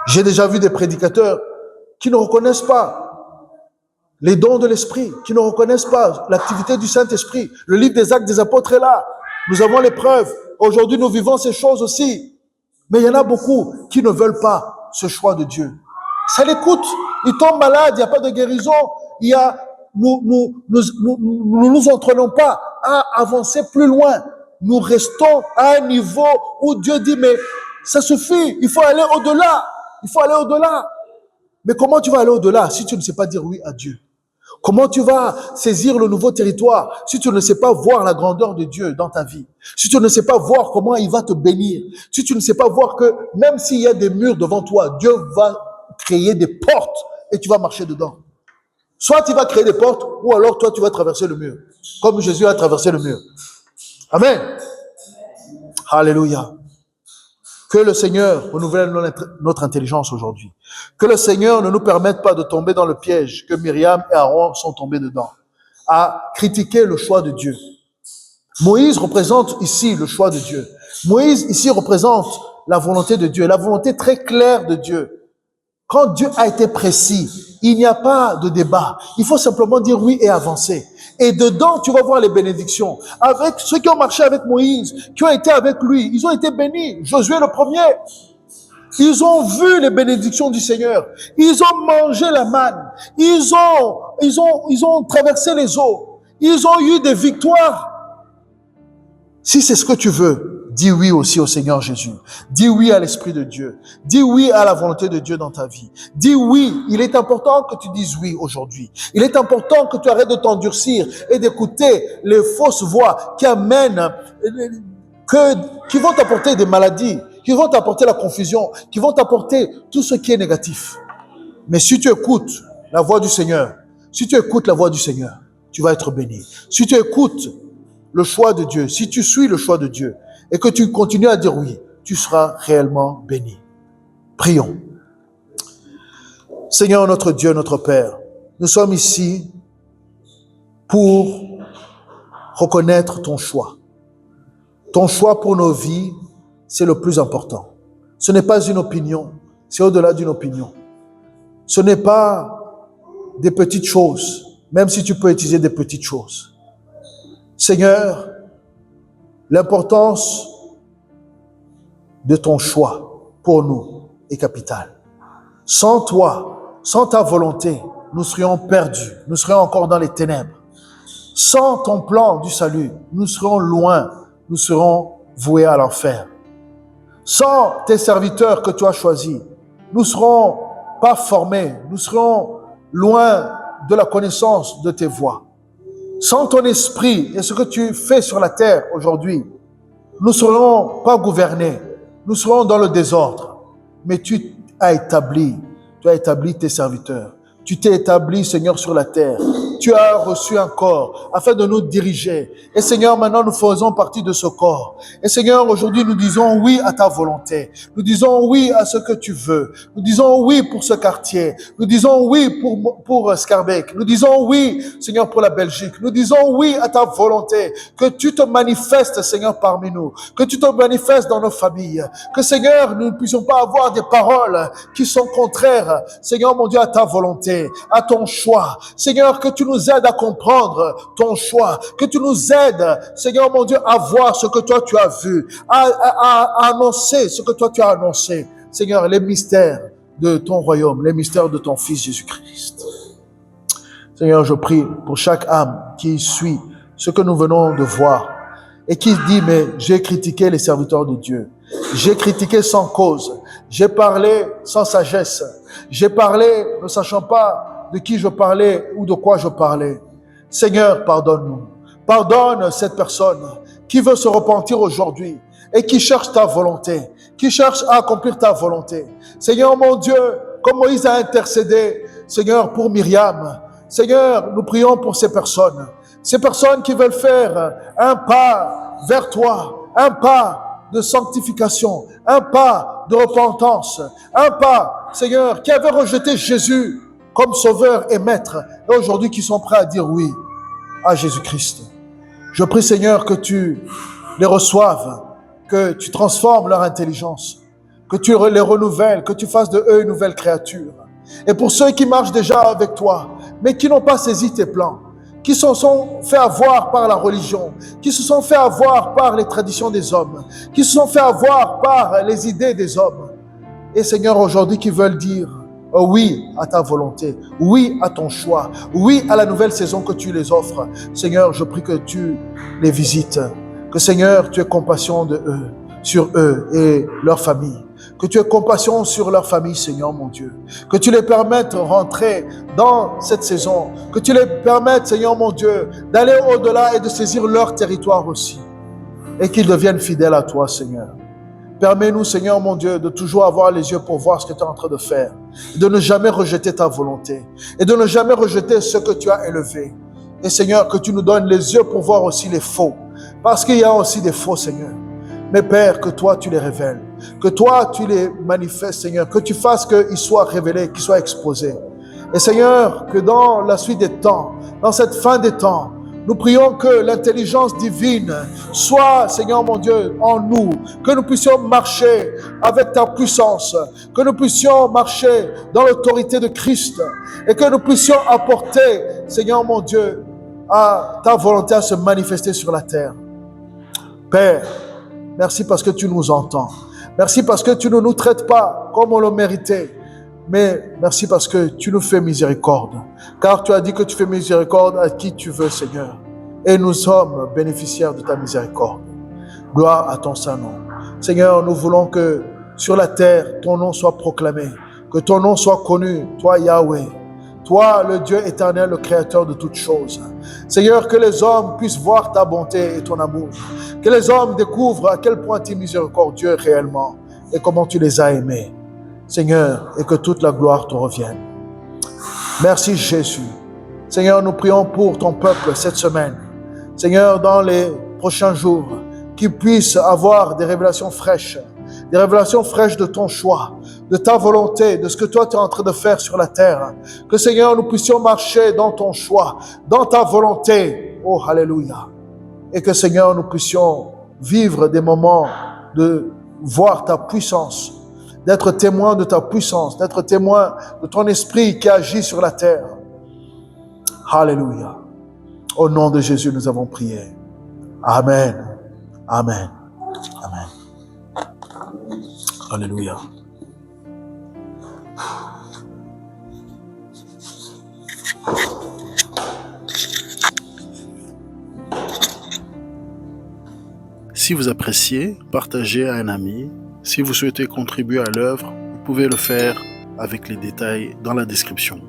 J'ai déjà vu des prédicateurs qui ne reconnaissent pas les dons de l'Esprit, qui ne reconnaissent pas l'activité du Saint-Esprit. Le livre des Actes des Apôtres est là. Nous avons les preuves. Aujourd'hui, nous vivons ces choses aussi. Mais il y en a beaucoup qui ne veulent pas ce choix de Dieu. Ça les coûte. Ils tombent malades, il n'y a pas de guérison. Nous nous entraînons pas à avancer plus loin. Nous restons à un niveau où Dieu dit, mais ça suffit, il faut aller au-delà. Il faut aller au-delà. Mais comment tu vas aller au-delà si tu ne sais pas dire oui à Dieu? Comment tu vas saisir le nouveau territoire si tu ne sais pas voir la grandeur de Dieu dans ta vie? Si tu ne sais pas voir comment il va te bénir? Si tu ne sais pas voir que même s'il y a des murs devant toi, Dieu va créer des portes et tu vas marcher dedans. Soit tu vas créer des portes ou alors toi tu vas traverser le mur. Comme Jésus a traversé le mur. Amen. Alléluia. Que le Seigneur renouvelle notre intelligence aujourd'hui. Que le Seigneur ne nous permette pas de tomber dans le piège que Myriam et Aaron sont tombés dedans, à critiquer le choix de Dieu. Moïse représente ici le choix de Dieu. Moïse ici représente la volonté de Dieu, la volonté très claire de Dieu. Quand Dieu a été précis, il n'y a pas de débat. Il faut simplement dire oui et avancer. Et dedans, tu vas voir les bénédictions. Avec ceux qui ont marché avec Moïse, qui ont été avec lui, ils ont été bénis. Josué le premier. Ils ont vu les bénédictions du Seigneur. Ils ont mangé la manne. Ils ont traversé les eaux. Ils ont eu des victoires. Si c'est ce que tu veux, dis oui aussi au Seigneur Jésus. Dis oui à l'Esprit de Dieu. Dis oui à la volonté de Dieu dans ta vie. Dis oui. Il est important que tu dises oui aujourd'hui. Il est important que tu arrêtes de t'endurcir et d'écouter les fausses voix qui amènent, qui vont t'apporter des maladies, qui vont t'apporter la confusion, qui vont t'apporter tout ce qui est négatif. Mais si tu écoutes la voix du Seigneur, si tu écoutes la voix du Seigneur, tu vas être béni. Si tu écoutes le choix de Dieu, si tu suis le choix de Dieu et que tu continues à dire oui, tu seras réellement béni. Prions. Seigneur notre Dieu, notre Père, nous sommes ici pour reconnaître ton choix. Ton choix pour nos vies, c'est le plus important. Ce n'est pas une opinion, c'est au-delà d'une opinion. Ce n'est pas des petites choses, même si tu peux utiliser des petites choses. Seigneur, l'importance de ton choix pour nous est capitale. Sans toi, sans ta volonté, nous serions perdus, nous serions encore dans les ténèbres. Sans ton plan du salut, nous serons loin, nous serons voués à l'enfer. Sans tes serviteurs que tu as choisis, nous ne serons pas formés, nous serons loin de la connaissance de tes voies. Sans ton esprit et ce que tu fais sur la terre aujourd'hui, nous ne serons pas gouvernés, nous serons dans le désordre. Mais tu as établi tes serviteurs. Tu t'es établi, Seigneur, sur la terre. Tu as reçu un corps afin de nous diriger. Et Seigneur, maintenant nous faisons partie de ce corps. Et Seigneur, aujourd'hui nous disons oui à ta volonté. Nous disons oui à ce que tu veux. Nous disons oui pour ce quartier. Nous disons oui pour Scarbeck. Nous disons oui, Seigneur, pour la Belgique. Nous disons oui à ta volonté. Que tu te manifestes, Seigneur, parmi nous. Que tu te manifestes dans nos familles. Que, Seigneur, nous ne puissions pas avoir des paroles qui sont contraires, Seigneur, mon Dieu, à ta volonté, à ton choix. Seigneur, que tu nous aides à comprendre ton choix, que tu nous aides, Seigneur mon Dieu, à voir ce que toi tu as vu, à annoncer ce que toi tu as annoncé. Seigneur, les mystères de ton royaume, les mystères de ton Fils Jésus-Christ. Seigneur, je prie pour chaque âme qui suit ce que nous venons de voir et qui dit, mais j'ai critiqué les serviteurs de Dieu. J'ai critiqué sans cause. J'ai parlé sans sagesse. J'ai parlé ne sachant pas de qui je parlais ou de quoi je parlais. Seigneur, pardonne-nous. Pardonne cette personne qui veut se repentir aujourd'hui et qui cherche ta volonté, qui cherche à accomplir ta volonté. Seigneur mon Dieu, comme Moïse a intercédé, Seigneur, pour Myriam, Seigneur, nous prions pour ces personnes qui veulent faire un pas vers toi, un pas de sanctification, un pas de repentance, un pas, Seigneur, qui avait rejeté Jésus comme sauveur et maître, et aujourd'hui qui sont prêts à dire oui à Jésus-Christ. Je prie, Seigneur, que tu les reçoives, que tu transformes leur intelligence, que tu les renouvelles, que tu fasses de eux une nouvelle créature. Et pour ceux qui marchent déjà avec toi, mais qui n'ont pas saisi tes plans, qui se sont fait avoir par la religion, qui se sont fait avoir par les traditions des hommes, qui se sont fait avoir par les idées des hommes. Et Seigneur, aujourd'hui, qui veulent dire oui à ta volonté, oui à ton choix, oui à la nouvelle saison que tu les offres. Seigneur, je prie que tu les visites, que Seigneur, tu aies compassion de eux, sur eux et leur famille. Que tu aies compassion sur leur famille, Seigneur mon Dieu. Que tu les permettes de rentrer dans cette saison. Que tu les permettes, Seigneur mon Dieu, d'aller au-delà et de saisir leur territoire aussi. Et qu'ils deviennent fidèles à toi, Seigneur. Permets-nous, Seigneur mon Dieu, de toujours avoir les yeux pour voir ce que tu es en train de faire. De ne jamais rejeter ta volonté. Et de ne jamais rejeter ce que tu as élevé. Et Seigneur, que tu nous donnes les yeux pour voir aussi les faux. Parce qu'il y a aussi des faux, Seigneur. Mais Père, que toi tu les révèles, que toi tu les manifestes, Seigneur, que tu fasses qu'ils soient révélés, qu'ils soient exposés. Et Seigneur, que dans la suite des temps, dans cette fin des temps, nous prions que l'intelligence divine soit, Seigneur mon Dieu, en nous, que nous puissions marcher avec ta puissance, que nous puissions marcher dans l'autorité de Christ et que nous puissions apporter, Seigneur mon Dieu, à ta volonté à se manifester sur la terre. Père, merci parce que tu nous entends. Merci parce que tu ne nous traites pas comme on le méritait. Mais merci parce que tu nous fais miséricorde. Car tu as dit que tu fais miséricorde à qui tu veux, Seigneur. Et nous sommes bénéficiaires de ta miséricorde. Gloire à ton Saint-Nom. Seigneur, nous voulons que sur la terre, ton nom soit proclamé. Que ton nom soit connu, toi Yahweh. Toi, le Dieu éternel, le créateur de toutes choses. Seigneur, que les hommes puissent voir ta bonté et ton amour. Que les hommes découvrent à quel point tu es miséricordieux réellement et comment tu les as aimés. Seigneur, et que toute la gloire te revienne. Merci Jésus. Seigneur, nous prions pour ton peuple cette semaine. Seigneur, dans les prochains jours, qu'ils puissent avoir des révélations fraîches de ton choix, de ta volonté, de ce que toi tu es en train de faire sur la terre. Que Seigneur, nous puissions marcher dans ton choix, dans ta volonté. Oh, alléluia. Et que Seigneur, nous puissions vivre des moments de voir ta puissance, d'être témoin de ta puissance, d'être témoin de ton esprit qui agit sur la terre. Alléluia. Au nom de Jésus, nous avons prié. Amen. Amen. Amen. Alléluia. Si vous appréciez, partagez à un ami. Si vous souhaitez contribuer à l'œuvre, vous pouvez le faire avec les détails dans la description.